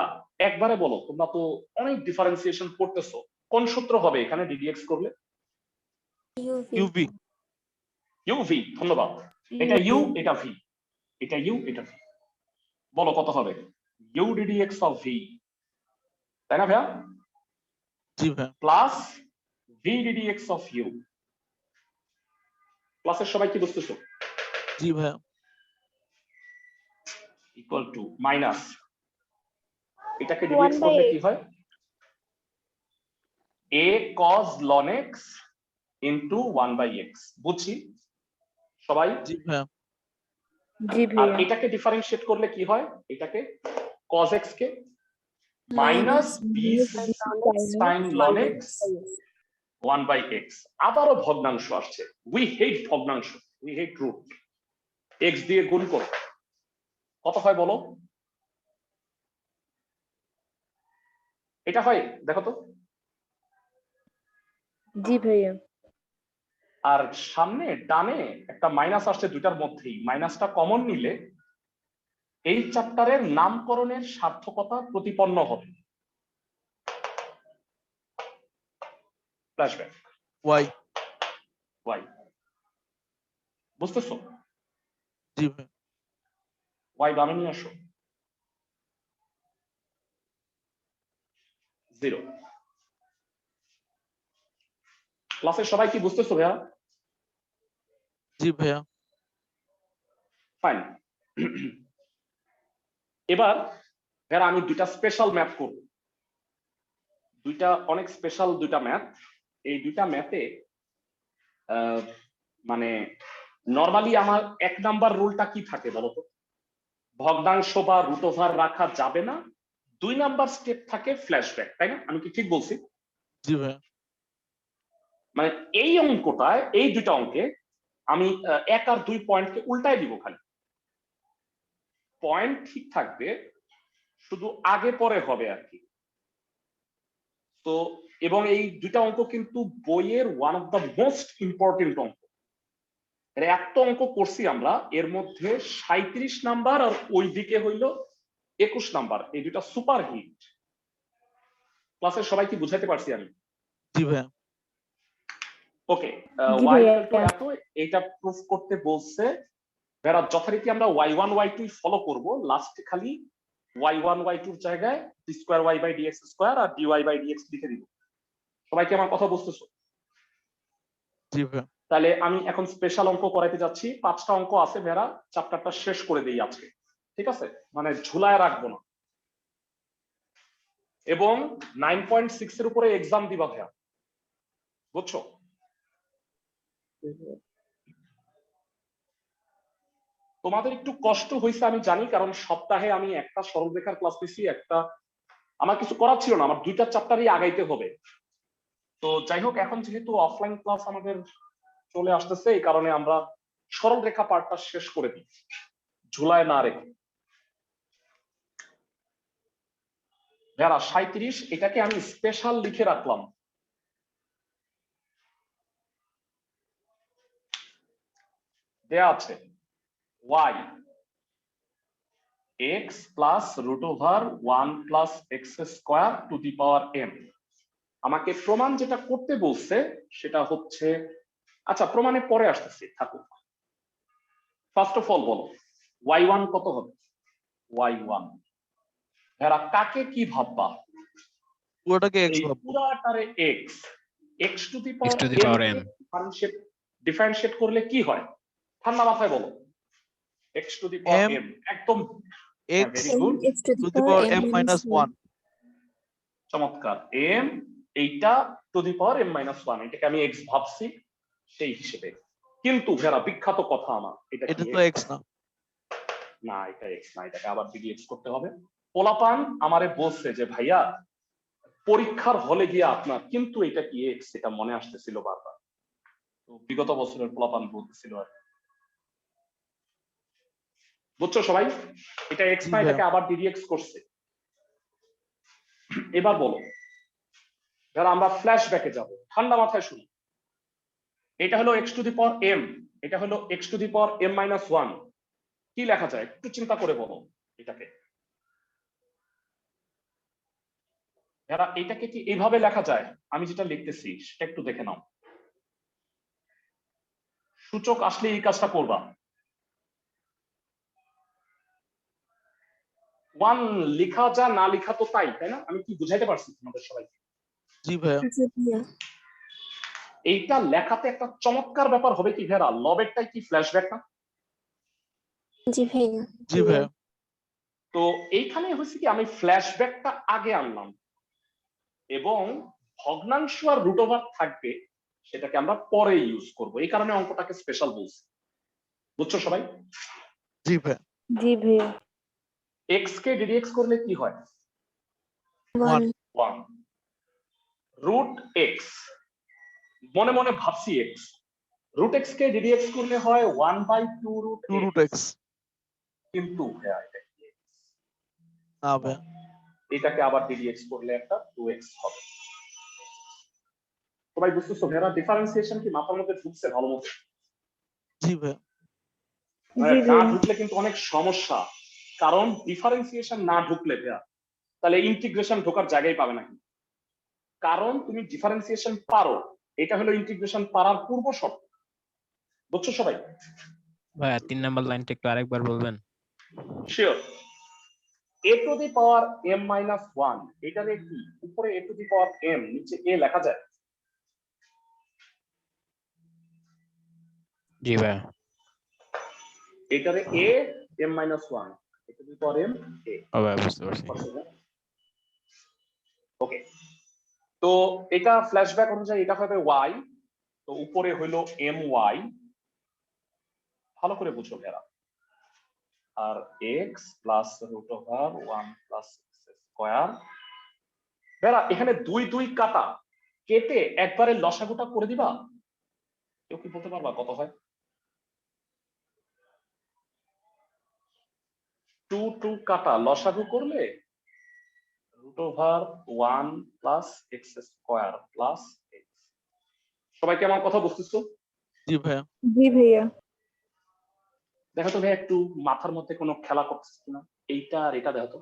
একবারে বলো, তোমরা তো অনেক ডিফারেন্সিয়েশন করতেছো, কোন সূত্র হবে এখানে ডিডিএক্স করলে? ইউভি ইউভি, ধন্যবাদ। এটা ইউ, এটা ভি, এটা ইউ, এটা ভি। বলো কত হবে? ইউ ডিডিএক্স অফ ভি, তাই না ভাইয়া? জি ভাইয়া plus v d d x of u. ক্লাসের সবাই কি বুঝতেছো? জি ভাইয়া ইকুয়াল টু মাইনাস, এটাকে ডিডিএক্স করলে কি হয়? a cos ln x into 1/x। বুঝছি সবাই? জি ভাইয়া জি আর ভাইয়া এটাকে ডিফারেন্সিয়েট করলে কি হয়? এটাকে cos x কে minus b sin ln x 1/x। আবারও ভগ্নাংশ আসছে। উই হেট ভগ্নাংশ, উই হেট রুট। x দিয়ে গুণ করো, কত হয় বলো? এটা হয়, দেখো তো। জি ভাইয়া আর সামনে ডানে একটা মাইনাস আসছে, দুইটার মধ্যেই মাইনাসটা কমন নিলে এই চ্যাপ্টারের নামকরণের সার্থকতা প্রতিপন্ন হবে। ফ্ল্যাশব্যাক ওয়াই ওয়াই, বুঝতেছো? জি ভাইয়া ওয়াই বামে নিয়ে আসো, 0। ক্লাসের সবাই কি বুঝতেছো ভাইয়া? জি ভাইয়া ফাইন। এবার ভাইয়া আমি দুইটা স্পেশাল ম্যাথ করব, দুইটা অনেক স্পেশাল দুইটা ম্যাথ। এই দুইটা ম্যাথে মানে নরমালি আমার 1 নাম্বার রুলটা কি থাকে বলতো? ভগ্নাংশ বা রুট ওভার রাখা যাবে না। 2 নাম্বার স্টেপ থাকে ফ্ল্যাশব্যাক, তাই না? আমি কি ঠিক বলছি? জি ভাইয়া মানে এই অঙ্কটায়, এই দুইটা অঙ্কে আমি 1 আর 2 পয়েন্টকে উল্টায় দিব, খালি পয়েন্ট ঠিক থাকবে, শুধু আগে পরে হবে আর কি। তো এবং এই দুইটা অঙ্ক কিন্তু বইয়ের one of the most important অঙ্ক। এত অঙ্ক করছি আমরা, এর মধ্যে 37 নাম্বার আর ওই দিকে হইল 21 নাম্বার, এই দুইটা সুপার হিট। ক্লাসের সবাই কি বুঝাইতে পারছি আমি? জি ভাইয়া ওকে, জি ওয়াই ভাইয়া। ইকুয়াল টু এত, এটা প্রুফ করতে বলছে। যারা যথারীতি আমরা y1 y2 ফলো করব, লাস্টে খালি y1 y2 এর জায়গায় d2y/dx² আর dy/dx লিখে দিব। সবাই কি আমার কথা বুঝতেছো? জি ভাইয়া তাহলে আমি এখন স্পেশাল অঙ্ক করাইতে যাচ্ছি। 5টা অঙ্ক আছে ভেরা, চ্যাপ্টারটা শেষ করে দেই আজকে, ঠিক আছে? মানে ঝুলায় রাখবো না। এবং 9.6 এর উপরে এক্সাম দিবা ভাইয়া, বুঝছো? তোমাদের একটু কষ্ট হয়েছে আমি জানি, কারণ সপ্তাহে আমি একটা সরলরেখার ক্লাস নিছি, একটা আমার কিছু করার ছিল না, আমার 2টা চ্যাপ্টারই আগাইতে হবে। তো যাই হোক, এখন যেহেতু অফলাইন ক্লাস আমাদের চলে আসতেছে, এই কারণে আমরা সরলরেখা পার্টটা শেষ করে দিই, ঝুলায় না রেখে। যারা 37, এটাকে আমি স্পেশাল লিখে রাখলাম। দেয়া আছে y x plus root over 1 plus x square to the power m। আমাকে প্রমাণ যেটা করতে বলছে সেটা হচ্ছে, আচ্ছা প্রমাণে পরে আসতেছি, থাকুক। ফার্স্ট অফ অল বলো y1 কত হবে? y1 যারা কাকে কি ভাববা? পুরোটাকে এক্স এই ভাববো পুরাটারে x, x to the x to the power power m m differentiate করলে কি হয়? ঠান্ডা মাথায় বলো, x two the power M m, একদম x very good, two the power m minus 1 চমৎকার। m এইটা two the power m minus 1, এটাকে আমি x ভাবছি সেই হিসেবে। কিন্তু যারা বিখ্যাত কথা আমার, এটা এটা কি তো x? এক্স না না, এটা x না, এটাকে আবার ডিডিএক্স করতে হবে। পোলাপান আমারে বলছে যে ভাইয়া পরীক্ষার হলে গিয়ে আপনার কিন্তু এটা কি x, এটা মনে আসতেছিল বারবার। তো বিগত বছরের পোলাপান বলতেছিল আর কি। বুঝছো সবাই? এটা x জি না, ভাইয়া এটাকে আবার ডিডিএক্স করছে। এবার বলো যারা আমরা ফ্ল্যাশব্যাকে যাব, ঠান্ডা মাথায় শুনি। এটা হলো x two the power m, এটা হলো x two the power m minus 1। কি লেখা যায় একটু চিন্তা করে বলো এটাকে। যারা এটাকে কি এইভাবে লেখা যায়? আমি যেটা লিখতেছি সেটা একটু দেখে নাও। সূচক আসলে এই কাজটা করবা। 1 লেখা যা না লেখা তো তাই, তাই না? আমি কি বুঝাইতে পারছি তোমাদের সবাইকে? জি ভাইয়া। জি ভাইয়া। এইটা লেখাতে একটা চমৎকার ব্যাপার হবে কি ভেরা, লবেরটাই কি ফ্ল্যাশব্যাক না? জি ভাইয়া। জি ভাইয়া। তো এইখানে হয়েছে কি আমি ফ্ল্যাশব্যাকটা আগে আনলাম এবং ভগ্নাংশ আর রুট ওভার থাকবে সেটাকে আমরা পরে ইউজ করব, এই কারণে অঙ্কটাকে স্পেশাল বলছি। বুঝছো সবাই? জি ভাইয়া। জি ভাইয়া। x কে ডিডিএক্স করলে কি হয়? 1 1 রুট এক্স, মনে মনে ভাবছি x, রুট এক্স কে ডিডিএক্স করলে হয় 1/2 রুট 2 root x। কিন্তু ভাইয়া এটা কি x? না ভাইয়া। এটাকে আবার ডিডিএক্স করলে একটা 2x হবে। সবাই বুঝতেছো ভেরা? ডিফারেন্সিয়েশন কি মাথার মধ্যে ঢুকছে ভালো মতো? জি ভাইয়া। মানে জি না ভাইয়া। ঢুকলে কিন্তু অনেক সমস্যা, কারণ ডিফারেন্সিয়েশন না ঢুকলে ভাইয়া তাহলে ইন্টিগ্রেশন ঢোকার জায়গায় পাবে না। কারণ তুমি ডিফারেন্সিয়েশন পারো, এটা হলো ইন্টিগ্রেশন পারার পূর্ব শর্ত। বুঝছো সবাই? ভাইয়া 3 নাম্বার লাইনটা একটু আরেকবার বলবেন? Sure. a two the power m minus 1, এটারে কি উপরে a two the power m নিচে a লেখা যায়? জি ভাইয়া। এটারে a m minus 1 a two the power m a। ও ভাইয়া বুঝতে পারছি। ওকে, তো এটা ফ্ল্যাশব্যাক অনুযায়ী এটা হবে y, তো উপরে হইলো my, ভালো করে বুঝো ভেরা, আর x plus root over 1 plus x square. ভেরা এখানে 2 2 কাটা, কেটে একবারে লসাগুটা করে দিবা। কেউ কি বলতে পারবা কত হয়? 2 2 কাটা লসাগু করলে root over 1 plus x square plus x। সবাইকে আমার কথা বুঝতেছো? জি ভাইয়া। জি ভাইয়া। দেখো তো ভাই একটু মাথার মধ্যে কোনো খেলা করতেছে কিনা, এইটা আর এটা দেখো তো।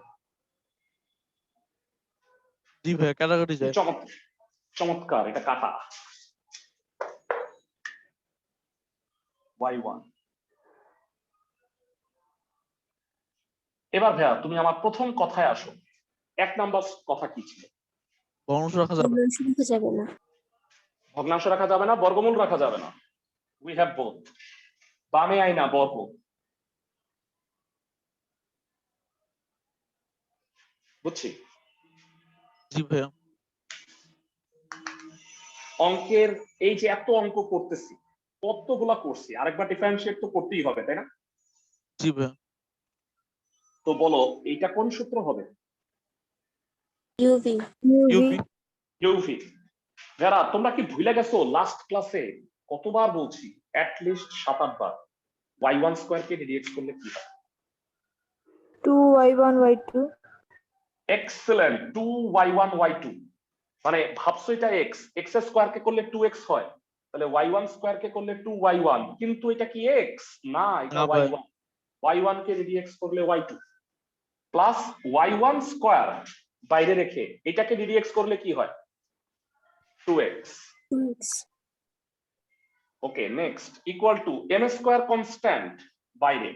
জি ভাইয়া, কাটাকাটি যায়। চমৎকার, এটা কাটা y1। এবার ভাইয়া তুমি আমার প্রথম কথায় আসো, 1 নাম্বার কথা কি ছিল? ভগ্নাংশ রাখা যাবে না। ভগ্নাংশ রাখা যাবে না। ভগ্নাংশ রাখা যাবে না, বর্গমূল রাখা যাবে না। We have both. বামে আইনা বর্গ। বুঝছি। জি ভাইয়া। অঙ্কের এই যে এত অঙ্ক করতেছি, কতগুলা করছি, আরেকবার ডিফারেন্সিয়েট তো করতেই হবে, তাই না? জি ভাইয়া। তো বলো এইটা কোন সূত্র হবে? ইউভি। ইউপি। ইউভি। যারা তোমরা কি ভুলে গেছো লাস্ট ক্লাসে কতবার বলছি, at least 7-8 bar, y1 square K ddx করলে কি হয়? 2y1 y2। Excellent, 2y1 y2। মানে ভাবছো এটা x, x স্কয়ার কে করলে 2x হয়, তাহলে y1 স্কয়ার কে করলে 2y1, কিন্তু এটা কি x না, এটা না ভাই। y1। y1 কে ডিডিএক্স করলে y2 প্লাস y1 স্কয়ার বাইরে রেখে এটাকে ডিডিএক্স করলে কি হয়? 2x। Okay, next equal to m square constant বাইরে,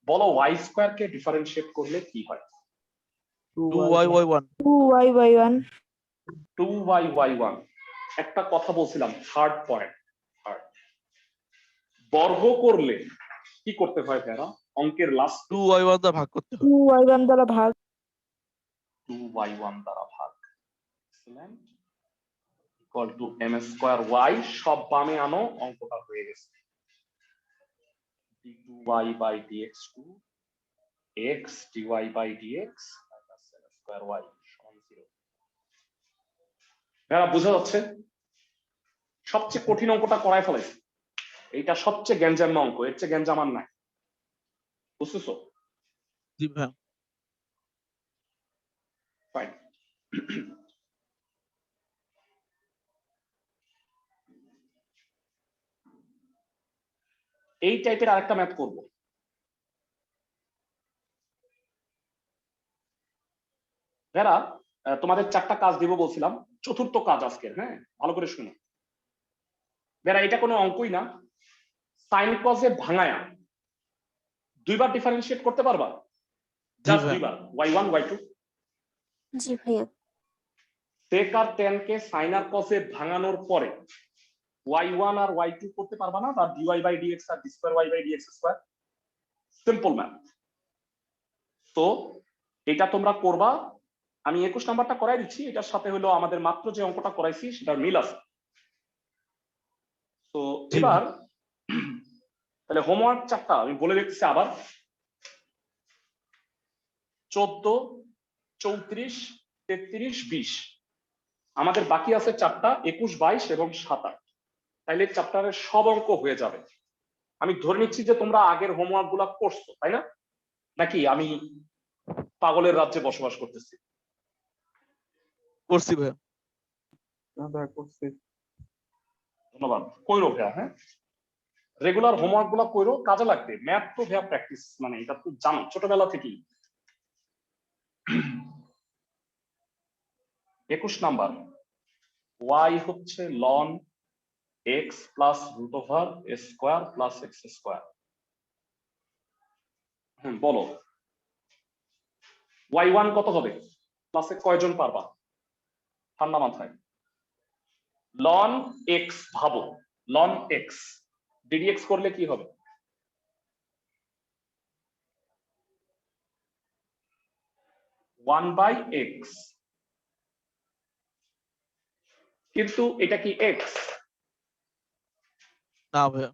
বলো y স্কয়ার কে ডিফারেন্সিয়েট করলে কি হয়? 2y1। 2y1। 2y1। একটা কথা বলছিলাম, থার্ড পয়েন্ট, বর্গ করলে কি করতে হয় ভেরা? অঙ্কের লাস্ট 2y1 দ্বারা ভাগ করতে হবে। 2y1 দ্বারা ভাগ। 2y1 দ্বারা ভাগ। Excellent, equal to m square y, সব বামে আনো, অঙ্কটা হয়ে গেছে। d2y by dx2 x dy by dx minus m square y সমান 0। ভেরা বোঝা যাচ্ছে? সবচেয়ে কঠিন অঙ্কটা করায় ফেলাইছে। এইটা সবচেয়ে গ্যাঞ্জাম অঙ্ক, এর চেয়ে গ্যাঞ্জাম আর নাই। বুঝতেছো? জি ভাইয়া। ফাইন। এই টাইপের আরেকটা ম্যাথ করব। যারা তোমাদের 4টা কাজ দিব বলছিলাম, চতুর্থ কাজ আজকের, হ্যাঁ ভালো করে শুনো। যারা এটা কোনো অঙ্কই না, সাইন কজে ভাঙায়া 2বার ডিফারেন্সিয়েট করতে পারবা? জাস্ট ভাইয়া। 2বার, y1 y2। জি ভাইয়া। sec আর tan কে সাইন আর কজে ভাঙানোর পরে y1 আর y2 করতে পারবা না, বা dy বাই dx আর d square y by dx square. Simple math. তো এটা তোমরা করবা। আমি 21 নাম্বারটা করাই দিচ্ছি, এটার সাথে হলো আমাদের মাত্র যে অঙ্কটা করাইছি সেটার মিল আছে। তো জি এবার তাহলে হোমওয়ার্ক 4টা আমি বলে দিচ্ছি আবার: 14, 34, 33, 20। আমাদের বাকি আছে 4টা, 21, 22 এবং 27। তাইলে চ্যাপ্টারের সব অঙ্ক হয়ে যাবে। আমি ধরে নিচ্ছি যে তোমরা আগের হোমওয়ার্ক গুলা করছো, তাই না? নাকি আমি পাগলের রাজ্যে বসবাস করতেছি? করছি ভাইয়া। না ভাইয়া করছি। ধন্যবাদ। কইরো ভাইয়া, হ্যাঁ রেগুলার হোমওয়ার্ক গুলা কইরো, কাজে লাগবে। ম্যাথ তো ভাইয়া প্র্যাকটিস, মানে এটা তো জানো ছোটবেলা থেকেই। 21 নাম্বার, y হচ্ছে ln x plus root over square plus x square. বলো y1 কত হবে? ক্লাসে কয়জন পারবা? ঠান্ডা মাথায়। ln x ভাবো, ln x ddx করলে কি হবে? One by x. কিন্তু এটা কি x? না ভাইয়া।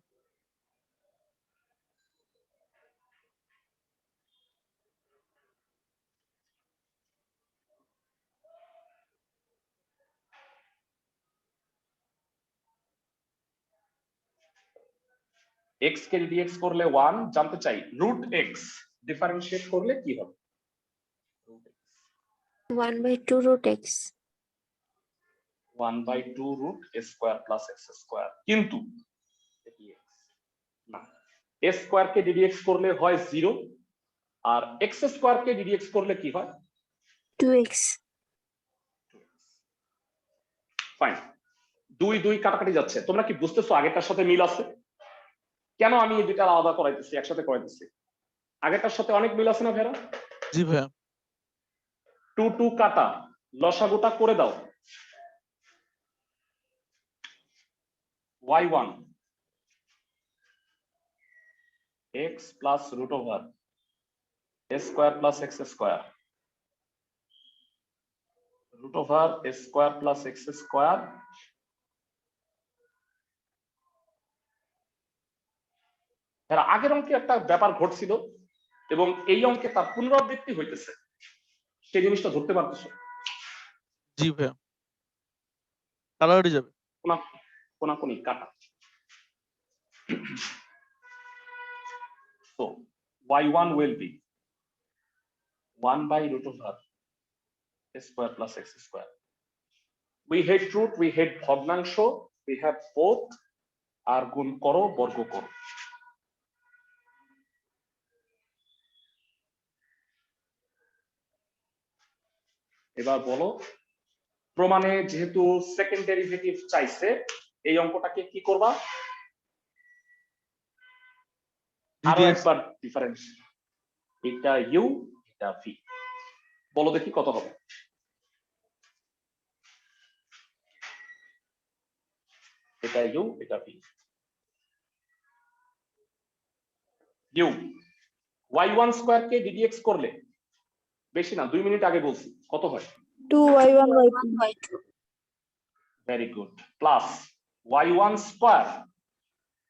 x কে dx করলে 1, জানতে চাই রুট x ডিফারেন্সিয়েট করলে কি হবে? 1/2 root x। 1/2 root square plus x square. কিন্তু না, a স্কোয়ার কে dx করলে হয় 0, আর এক্স স্কোয়ার কে dx করলে কি হয়? 2x। ফাইন। 2 2 কাটাকাটি যাচ্ছে। তোমরা কি বুঝতেছো আগেরটার সাথে মিল আছে? কেন আমি এই দুইটা আলাদা করাইতেছি, একসাথে করাইতেছি? আগেরটার সাথে অনেক মিল আছে না ভেরা? জি ভাইয়া। 2 2 কাটা, লসাগুটা করে দাও। y1 x plus root over square plus x square, root over square plus x square. আগের অঙ্কে একটা ব্যাপার ঘটছিল এবং এই অঙ্কে তার পুনরাবৃত্তি হইতেছে, সেই জিনিসটা ধরতে পারতেছো? জি ভাইয়া। কাটাকাটি যাবে। কোনাকুনি কাটা। So y1 will be 1 by root over square plus x square. We hate root, we hate ভগ্নাংশ, we have both. আর গুণ করো, বর্গ করো। এবার বলো, প্রমাণে যেহেতু সেকেন্ড ডেরিভেটিভ চাইছে, এই অঙ্কটাকে কি করবা? আরো ddx একবার ডিফারেন্স, এটা ইউ এটা ভি। বলো দেখি কত হবে? এটা ইউ এটা ভি। ইউ y1 স্কয়ার কে ddx করলে, বেশি না 2 মিনিট আগে বলছি, কত হয়? 2y1 1/2। Very good. Plus y1 square,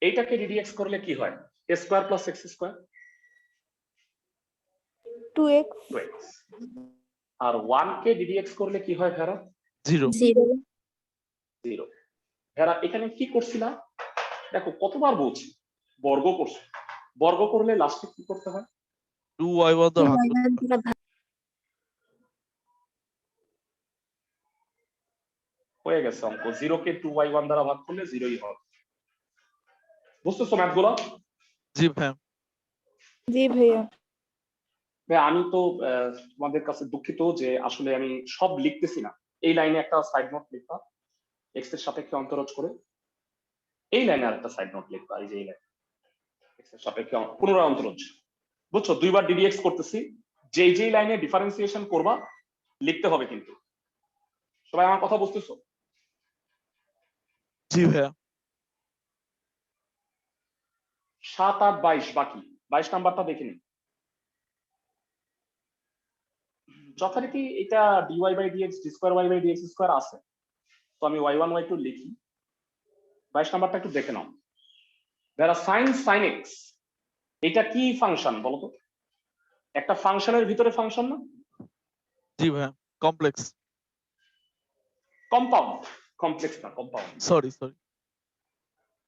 এইটাকে ddx করলে কি হয়? a square plus x square, 2x 2x। আর 1 কে ddx করলে কি হয় ভেরা? 0। 0। 0। ভেরা এখানে কি করছিলা? দেখো কতবার বলছি, বর্গ করছো। বর্গ করলে লাস্টে কি করতে হয়? 2y1 দ্বারা ভাগ করতে হবে। 2y1 দ্বারা ভাগ। হয়ে গেছে অঙ্ক। 0 কে 2y1 দ্বারা ভাগ করলে 0ই হবে। বুঝতেছো ম্যাথগুলো? জি ভাইয়া। জি ভাইয়া। ভাই আমি তো তোমাদের কাছে দুঃখিত যে আসলে আমি সব লিখতেছি না। এই লাইনে একটা সাইড নোট লিখবা এক্স এর সাপেক্ষে অন্তরজ করে, এই লাইনে আর একটা সাইড নোট লিখবা, এই যে এই লাইন এক্স এর সাপেক্ষে পুনরায় অন্তরজ। বুঝছো, দুইবার ডিডিএক্স করতেছি, যেই লাইনে ডিফারেন্সিয়েশন করবা লিখতে হবে কিন্তু। সবাই আমার কথা বুঝতেছো? জি ভাইয়া। 7, 8, 22 বাকি 22 নাম্বারটা দেখে নিই। যথারীতি এটা d y by d x d square y by d x square আছে, তো আমি y1 y2 লিখি। 22 নাম্বারটা একটু দেখে নাও। যারা সাইন এক্স, এটা কি ফাংশন বলো তো? একটা ফাংশনের ভিতরে ফাংশন না? জি ভাইয়া। কমপ্লেক্স। কম্পাউন্ড, কমপ্লেক্স না, compound, sorry.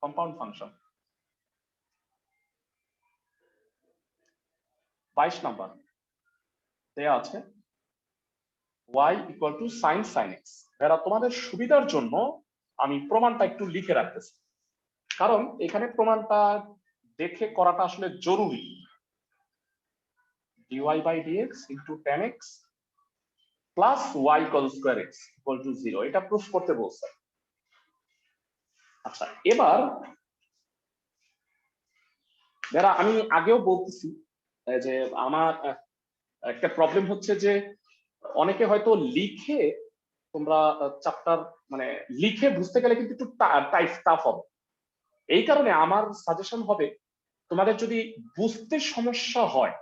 Compound function. 22 number দেয়া আছে y equal to sine x. যারা তোমাদের সুবিধার জন্য আমি প্রমাণটা একটু লিখে রাখতেছি, কারণ এখানে প্রমাণটা দেখে করাটা আসলে জরুরি। dy by dx into tan x plus y cos square x equal to 0, এটা প্রুফ করতে বলছে। আচ্ছা, এবার যারা আমি আগেও বলতেছি যে আমার একটা প্রবলেম হচ্ছে যে অনেকে হয়তো লিখে, তোমরা চ্যাপ্টার মানে লিখে বুঝতে গেলে কিন্তু একটু টাফ হবে। এই কারণে আমার সাজেশন হবে, তোমাদের যদি বুঝতে সমস্যা হয়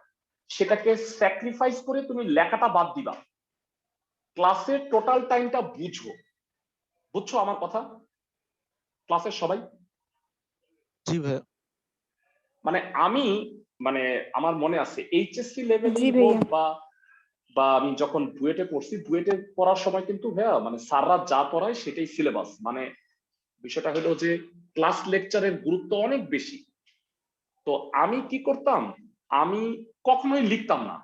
সেটাকে স্যাক্রিফাইস করে তুমি লেখাটা বাদ দিবা, ক্লাসের টোটাল টাইমটা বুঝছো আমার কথা? ক্লাসের সবাই? জি ভাইয়া। মানে আমি মানে আমার মনে আছে এইচএসসি লেভেলে জি ভাইয়া। হোক বা আমি যখন বুয়েটে পড়ছি, বুয়েটে পড়ার সময় কিন্তু ভাইয়া মানে স্যাররা যা পড়ায় সেটাই সিলেবাস। মানে বিষয়টা হলো যে ক্লাস লেকচারের গুরুত্ব অনেক বেশি। তো আমি কি করতাম, আমি কখনোই লিখতাম না।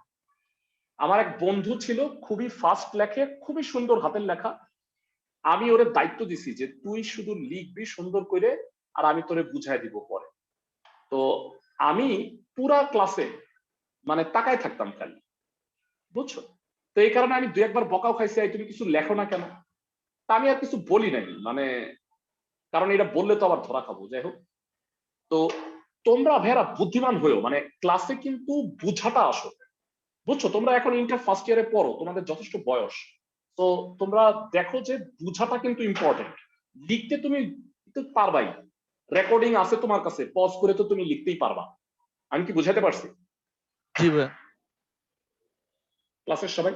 আমার এক বন্ধু ছিল, খুবই ফাস্ট লেখে, খুবই সুন্দর হাতের লেখা। আমি ওরে দায়িত্ব দিছি যে তুই শুধু লিখবি সুন্দর করে, আর আমি তোরে বুঝাই দিব পরে। তো আমি পুরা ক্লাসে মানে তাকায় থাকতাম খালি, বুঝছো? তো এই কারণে আমি 2-1 বার বকাও খাইছি, তুমি কিছু লেখো না কেন? তা আমি আর কিছু বলি নাই, মানে কারণ এটা বললে তো আবার ধরা খাবো। যাই হোক, তো তোমরা ভেরা বুদ্ধিমান হয়েও, মানে ক্লাসে কিন্তু বুঝাটা আসবে, বুঝছো? তোমরা এখন ইন্টার ফার্স্ট ইয়ারে পড়ো, তোমাদের যথেষ্ট বয়স, তো তোমরা দেখো যে বুঝাটা কিন্তু ইম্পর্টেন্ট। লিখতে তুমি পারবাই, রেকর্ডিং আছে তোমার কাছে, পজ করে তো তুমি লিখতেই পারবা। আমি কি বুঝাতে পারছি? জি ভাইয়া। ক্লাসের সবাই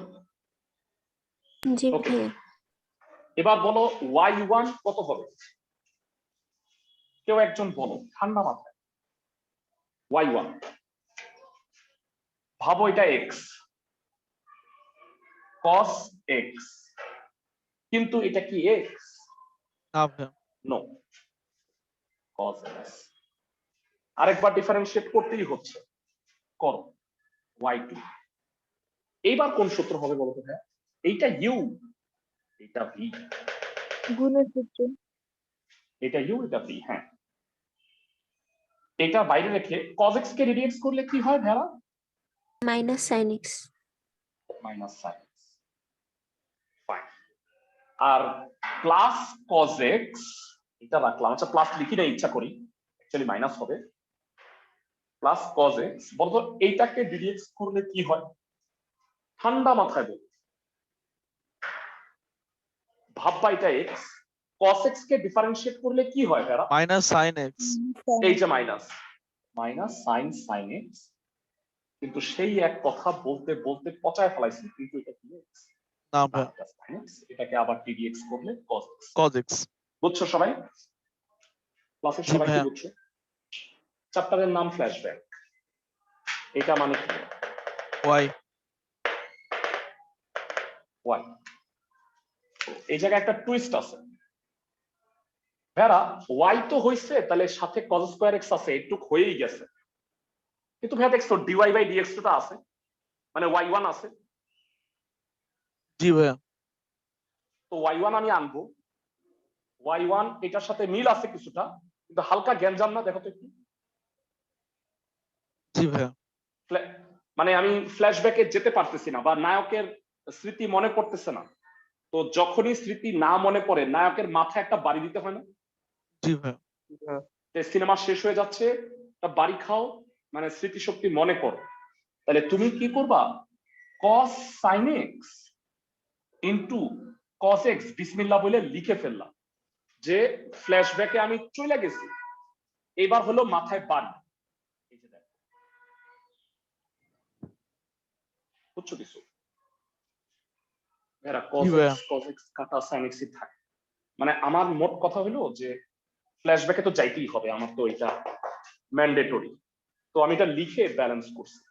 জি ওকে? ভাইয়া। এবার বলো y1 কত হবে? কেউ একজন বলো ঠান্ডা মাথায়। y1 ভাবো এটা x cos x, কিন্তু এটা কি x? না ভাইয়া। No, cos x। আরেকবার ডিফারেন্সিয়েট করতেই হচ্ছে, করো y2। এইবার কোন সূত্র হবে বলতো ভাইয়া? এইটা u, এটা v, গুণের সূত্র। এটা u, এটা v। হ্যাঁ, এটা বাইরে রেখে cos x কে রিডিউস করলে কি হয় ভাইয়া? Minus sine x. Minus sine x। Fine. আর প্লাস cos x, এটা রাখলাম। আচ্ছা, প্লাস লিখি না, ইচ্ছা করি, অ্যাকচুয়ালি মাইনাস হবে। প্লাস cos x, বলতো এইটাকে ডিডিএক্স করলে কি হয়? ঠান্ডা মাথায় বল, ভাববা এটা x, cos x কে ডিফারেন্সিয়েট করলে কি হয় ভাইয়া? Minus sine x. এই যে মাইনাস সাইন x, কিন্তু সেই এক কথা বলতে বলতে পচায় ফেলাইছি, কিন্তু এটা কি x? না ভাইয়া। sin x, এটাকে আবার ডিডিএক্স করলে cos x। Cos x. বুঝছো সবাই? ক্লাসের জি সবাই কি ভাইয়া। বুঝছো? চ্যাপ্টারের নাম ফ্ল্যাশব্যাক। এটা মানে কি? ওয়াই। ওয়াই। এই জায়গায় একটা টুইস্ট আছে ভেরা। ওয়াই তো হইছে, তাহলে সাথে cos স্কয়ার x আছে, একটু হয়েই গেছে। কিন্তু ভেরা দেখছো dy বাই dx টা আছে, মানে y1 আছে। জি ভাইয়া। তো y1 আমি আনবো, y1 এটার সাথে মিল আছে কিছুটা, কিন্তু হালকা গ্যাঞ্জাম না? দেখো তো একটু, জি ভাইয়া। মানে আমি ফ্ল্যাশব্যাকে যেতে পারতেছি না বা নায়কের স্মৃতি মনে পড়তেছে না, তো যখনই স্মৃতি না মনে পড়ে নায়কের মাথায় একটা বাড়ি দিতে হয় না? জি ভাইয়া। হ্যাঁ, সিনেমা শেষ হয়ে যাচ্ছে, একটা বাড়ি খাও, মানে স্মৃতিশক্তি মনে করো। তাহলে তুমি কি করবা? cos sin x into cos x বিসমিল্লাহ বলে লিখে ফেললাম যে ফ্ল্যাশব্যাকে আমি চলে গেছি, এবার হলো মাথায় বাড়ি। এই যে দেখো, বুঝছো কিছু? এরা জি cos ভাইয়া। x কাটা sin x ই থাকে। মানে আমার মোট কথা হলো যে ফ্ল্যাশব্যাকে তো যাইতেই হবে, আমার তো এটা ম্যান্ডেটরি, তো আমি এটা লিখে ব্যালেন্স করছি।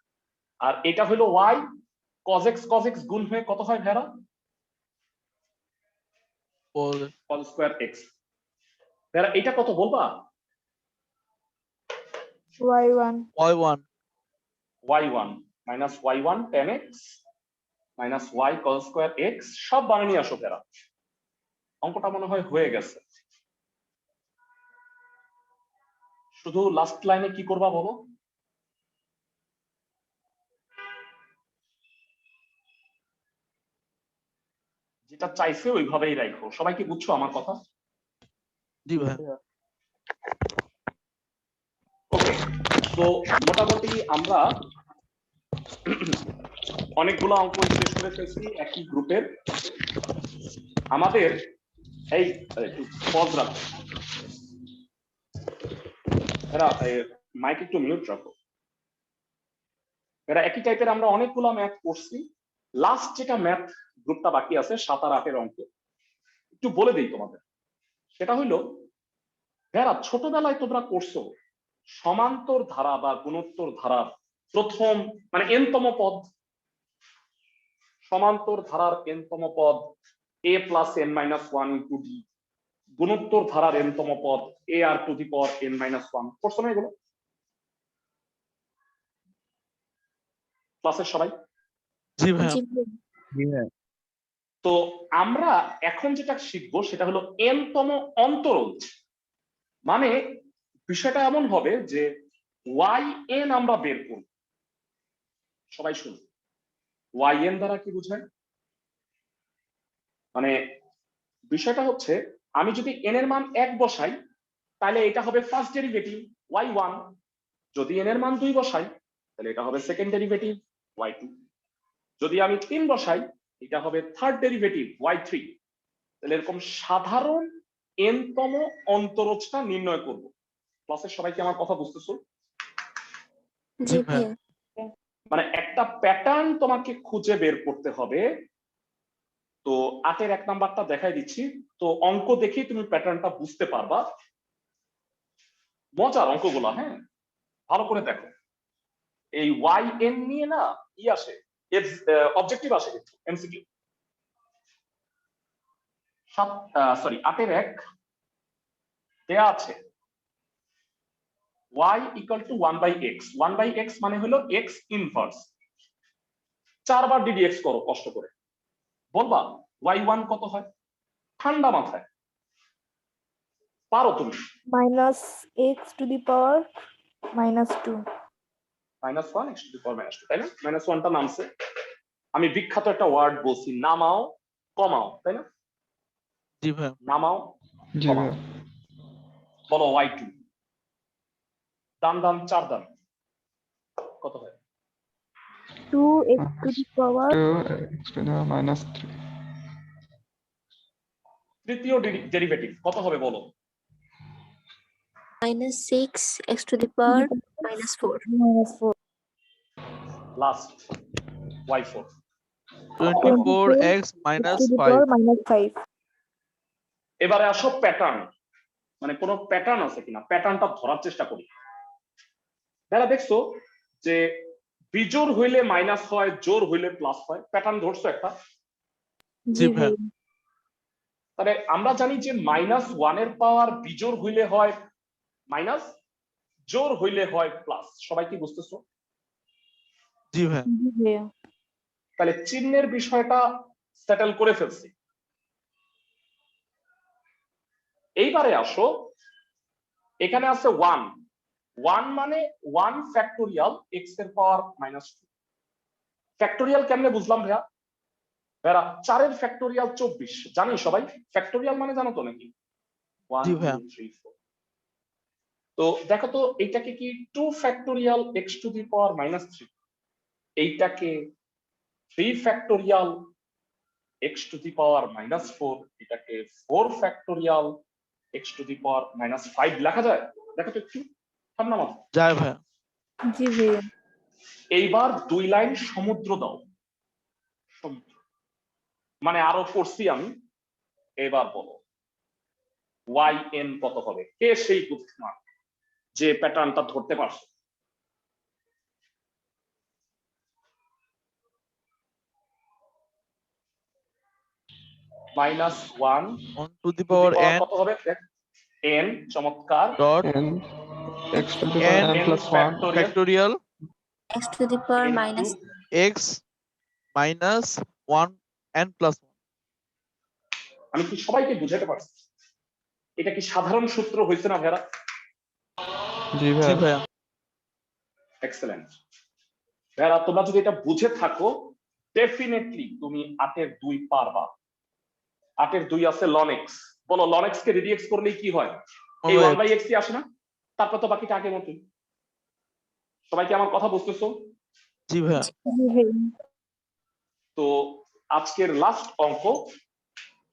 আর এটা হলো y, cos x গুণ হয়ে কত হয় ভেড়া? cos square x। ভেড়া এটা কত বলবা? y1 y1 y1 minus y1 tan x minus y cos square x, সব বানিয়ে নিয়ে আসো ভেড়া। অঙ্কটা মনে হয় হয়ে গেছে, শুধু লাস্ট লাইনে কি করবা বলো? যেটা চাইছে ওইভাবেই রাখো। সবাই কি বুঝছো আমার কথা? জি ভাইয়া। ওকে, তো মোটামুটি আমরা অনেকগুলো অঙ্ক শেষ করে ফেলছি একই গ্রুপের। আমাদের এই একটু পজ রাখো, এরা মাইক একটু মিউট রাখো। এরা একই টাইপের আমরা অনেকগুলো ম্যাথ করছি। লাস্ট যেটা ম্যাথ গ্রুপটা বাকি আছে 7 আর 8 এর অঙ্ক, একটু বলে দিই তোমাদের। সেটা হইলো, যারা ছোটবেলায় তোমরা করছো সমান্তর ধারা বা গুণোত্তর ধারার প্রথম মানে এনতম পদ, সমান্তর ধারার এনতম পদ a plus n minus one into d, গুণোত্তর ধারার এনতম পদ a r to the power n minus one. করছো না এগুলো ক্লাসের সবাই? জি ভাইয়া। জি ভাইয়া। জি ভাইয়া। তো আমরা এখন যেটা শিখবো সেটা হলো এনতম অন্তরজ। মানে বিষয়টা এমন হবে যে yn আমরা বের করব। সবাই শুনুন, yn দ্বারা কি বোঝায়? মানে বিষয়টা হচ্ছে, আমি যদি n এর মান 1 বসাই তাহলে এটা হবে ফার্স্ট ডেরিভেটিভ y1, যদি n এর মান 2 বসাই তাহলে এটা হবে সেকেন্ড ডেরিভেটিভ y2, যদি আমি 3 বসাই এটা হবে থার্ড ডেরিভেটিভ y3। তাহলে এরকম সাধারণ এনতম অন্তরজটা নির্ণয় করব। ক্লাসের সবাই কি আমার কথা বুঝতেছো? জি ভাইয়া। মানে একটা প্যাটার্ন তোমাকে খুঁজে বের করতে হবে। তো 8 এর 1 নাম্বারটা দেখাই দিচ্ছি, তো অঙ্ক দেখেই তুমি প্যাটার্নটা বুঝতে পারবা। মজার অঙ্কগুলো, হ্যাঁ ভালো করে দেখো। এই yn নিয়ে না ই আসে, অবজেক্টিভ আসে কিন্তু এমসিকিউ। 8 এর 1 দেয়া আছে y equal two 1/x, 1/x মানে হলো x ইনভার্স। 4 বার ddx করো কষ্ট করে, বলবা y1 কত হয়? ঠান্ডা মাথায় পারো তুমি? minus x to the power minus 2 -1 x two the পাওয়ার -2, তাই না? -1টা নামছে, আমি বিখ্যাত একটা ওয়ার্ড বলছি, নামাও কমাও, তাই না? জি ভাইয়া। নামাও জি কমাও। ভাইয়া। বলো y2, দান দান 4 দান কত হয়? 2x to the power 2x to the -3 তৃতীয় ডেরিভেটিভ কত হবে বলো? -6 x to the power -4 -4 last y4 24x to minus the 5 power -5 এবারে আসো প্যাটার্ন, মানে কোন প্যাটার্ন আছে কিনা প্যাটার্নটা ধরার চেষ্টা করি। যারা দেখছো যে বিজোড় হইলে মাইনাস হয়, জোড় হইলে প্লাস হয়, প্যাটার্ন ধরছো একটা? জি ভাইয়া। তাহলে আমরা জানি যে -1 এর পাওয়ার বিজোড় হইলে হয় মাইনাস, জোড় হইলে হয় প্লাস। সবাই কি বুঝতেছো? জি ভাইয়া। জি ভাইয়া। তাহলে চিহ্নের বিষয়টা সেটেল করে ফেলছি। এইবারে আসো, এখানে আছে 1, 1 মানে 1 ফ্যাক্টোরিয়াল x এর পাওয়ার -2। ফ্যাক্টোরিয়াল কেমনে বুঝলাম ভাইয়া? ভাইয়া 4 এর ফ্যাক্টোরিয়াল 24 জানি সবাই, ফ্যাক্টোরিয়াল মানে জানো তো নাকি? 1 জি ভাইয়া। 2 3 4। তো দেখো তো এইটাকে কি 2 ফ্যাক্টোরিয়াল x টু দি পাওয়ার -3, এইটাকে 3 ফ্যাক্টোরিয়াল x টু দি পাওয়ার -4, এটাকে 4 factorial x two the power -5 লেখা যায়? দেখো তো একটু ঠান্ডা মাথা। যায় ভাইয়া। জি ভাইয়া। এইবার 2 লাইন সমুদ্র দাও, সমুদ্র মানে আরো করছি আমি। এবার বলো yn কত হবে? কে সেই বুদ্ধিমান যে প্যাটার্নটা ধরতে পারছে? -1 1 to the power n কত হবে? n, চমৎকার। dot n x to the power n n plus 1 factorial x to the power into minus x minus 1 n plus 1. আমি কি সবাইকে বুঝাতে পারছি? এটা কি সাধারণ সূত্র হয়েছে না ভাইরা? জি জি ভাইয়া ভাইয়া। এক্সেলেন্ট ভাইরা, তোমরা যদি এটা বুঝে থাকো ডেফিনেটলি তুমি 8 এর 2 পারবা। 8 এর 2 আছে ln x, বলো ln x কে রেডিএক্স করলে কি হয়? এই 1/x ই আসে না? তারপর তো বাকিটা আগের মতই। সবাই কি আমার কথা বুঝতেছো? জি ভাইয়া। জি ভাইয়া। তো আজকের লাস্ট অঙ্ক,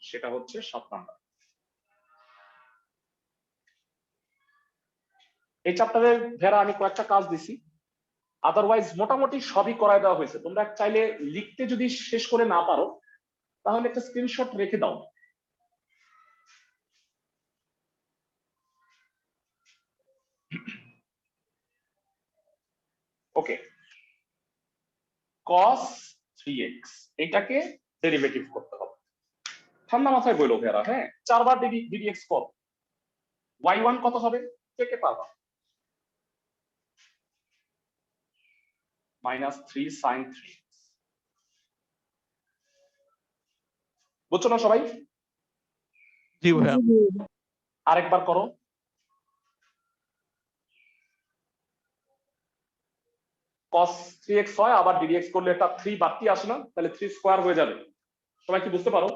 সেটা হচ্ছে 7 নাম্বার। এই চ্যাপ্টারের ভেরা আমি কয়েকটা কাজ দিছি, আদারওয়াইজ মোটামুটি সবই করায় দেওয়া হয়েছে। তোমরা চাইলে লিখতে যদি শেষ করে না পারো তাহলে একটা স্ক্রিনশট রেখে দাও। ওকে, cos 3x এটাকে ডেরিভেটিভ করতে হবে। ঠান্ডা মাথায় বইলো ভেরা, হ্যাঁ 4 বার ডিডিএক্স কর। y1 কত হবে? কে কে পারবা? -3 sin 3x। বুঝছো না সবাই? জি ভাইয়া। জি ভাইয়া। আরেকবার করো। cos 3x হয়, আবার ডিডিএক্স করলে এটা 3 বাড়তি আসে না? তাহলে 3 স্কয়ার হয়ে যাবে। সবাই কি বুঝতে পারো?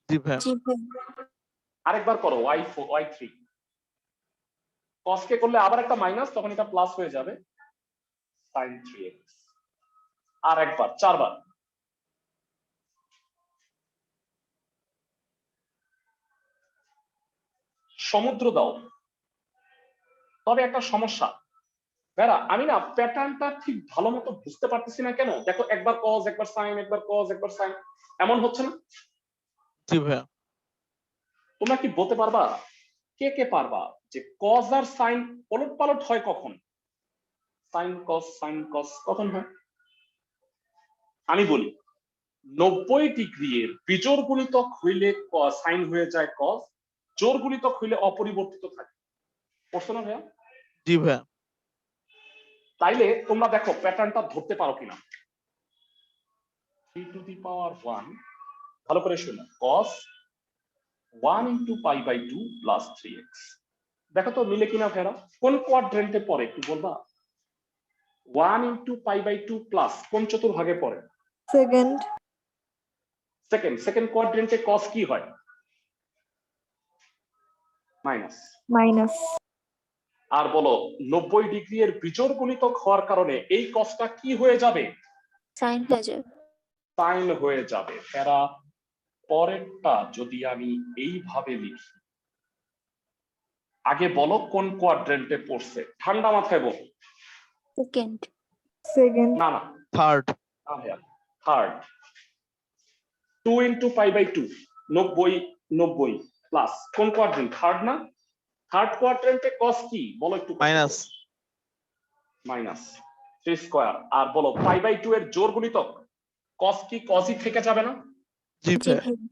জি ভাইয়া। জি ভাইয়া। আরেকবার করো y4 y3। cos কে করলে আবার একটা মাইনাস, তখন এটা প্লাস হয়ে যাবে sin 3x। আর একবার 4 বার। সমুদ্র দাও। তবে একটা সমস্যা বেড়া, আমি না প্যাটার্নটা ঠিক ভালো মতো বুঝতে পারতেছি না কেন। দেখো একবার cos একবার sin একবার cos একবার sin, এমন হচ্ছে না? জি ভাইয়া। তোমরা কি বলতে পারবা, কে কে পারবা যে cos আর sin ওলট পালট হয় কখন? sin cos কখন হয়? আমি বলি 90 ডিগ্রি এর বিজোড় গুণিতক হইলে sin হয়ে যায় cos, জোড় গুণিতক হইলে অপরিবর্তিত থাকে। পড়ছো না ভাইয়া? জি ভাইয়া। তাইলে তোমরা দেখো প্যাটার্নটা ধরতে পারো কিনা। 3 টু দি পাওয়ার 1, ভালো করে শোনো, cos 1 into pi by 2 plus 3x। দেখো তো মিলে কিনা ফেরা? কোন কোয়াড্রেন্টে পড়ে একটু বলবা? 1 into pi by 2 plus কোন চতুর্ভাগে পড়ে? সেকেন্ড। সেকেন্ড কোয়াড্রেন্টে cos কি হয়? মাইনাস। মাইনাস। আর বলো 90 ডিগ্রি এর বিজোড় গুণিতক হওয়ার কারণে এই cosটা কি হয়ে যাবে? সাইন হয়ে যাবে। সাইন হয়ে যাবে। ফেরা পরেরটা যদি আমি এইভাবে লিখি, আগে বলো কোন কোয়াড্রেন্টে পড়ছে, ঠান্ডা মাথায় বলো। সেকেন্ড। সেকেন্ড। না না third. Third. 2 into pi by 2 90 plus কোন কোয়াড্রেন্ট? থার্ড না? থার্ড কোয়াড্রেন্টে cos কি বলো একটু? মাইনাস। Minus 3 square. আর বলো pi by 2 এর জোড় গুণিতক cos কি cosই থেকে যাবে না? জি জি ভাইয়া। ভাইয়া।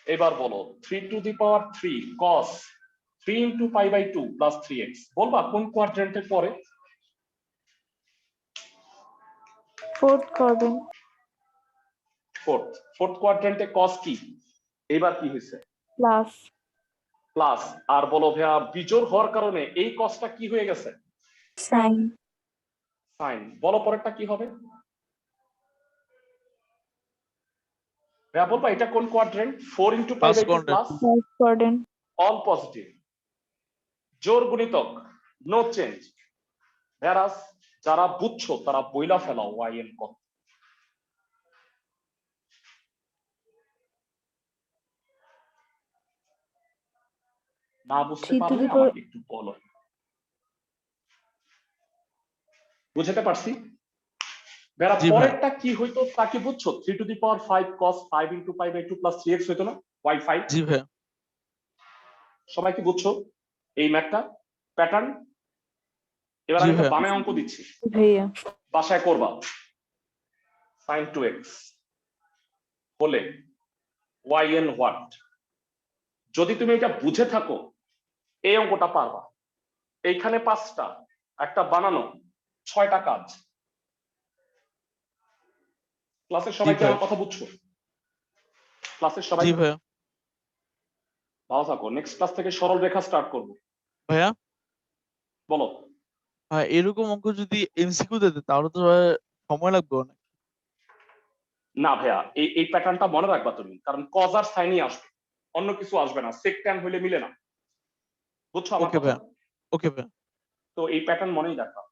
এবার বলো 3 to the power 3 cos 3 into pi by 2 plus 3x, বলবা কোন কোয়াড্রেন্টে পড়ে? Fourth quadrant. ফোর্থ কোয়াড্রেন্টে cos কি? এবার কি হয়েছে? প্লাস। প্লাস আর বলো ভাইয়া বিজোড় হওয়ার কারণে এই কসটা কি হয়ে গেছে? Sine sine. বলো পরেরটা কি হবে? ভাইয়া বলবা এটা কোন quadrant? 4 into pi First by 2 quadrant. Plus first quadrant all positive, জোর গুণিতক, নো চেঞ্জ। ভেরাস যারা বুঝছো তারা বইলা ফেলাও ওয়াইএন কত। না বুঝতে 3 to পারলে the power- আমাকে একটু বলো। বুঝতে পারছি? ভেরা জি ভাই। পরেরটা কি হইতো তা কি বুঝছো? 3 to the power 5 cos 5 into pi by 2 plus 3x হইতো না? y5। জি ভাইয়া। সবাই কি বুঝছো এই ম্যাথটা প্যাটার্ন? এবার জি আমি একটা ভাইয়া। বামে অঙ্ক দিচ্ছি, ভাইয়া বাসায় করবা। sin 2x হলে yn হোয়াট? যদি তুমি এটা বুঝে থাকো এই অঙ্কটা পারবা। এইখানে 5টা, একটা বানানো, 6টা কাজ। ক্লাসের সবাই কি ভাই। আমার কথা বুঝছো? ক্লাসের সবাই জি ভাইয়া। ভালো থাকো। নেক্সট ক্লাস থেকে সরল রেখা স্টার্ট করবো। ভাইয়া বলো। এরকম অঙ্ক যদি এমসিকিউ দিতে তাহলে তো ভাই সময় লাগবে অনেক। না ভাইয়া এই প্যাটার্নটা মনে রাখবা তুমি, কারণ কজ আর সাইনই আসবে, অন্য কিছু আসবে না। সেক ট্যান হইলে মিলে না, বুঝছো আমার ওকে কথা? ভাইয়া। ওকে ভাইয়া। তো এই প্যাটার্ন মনেই রাখবা।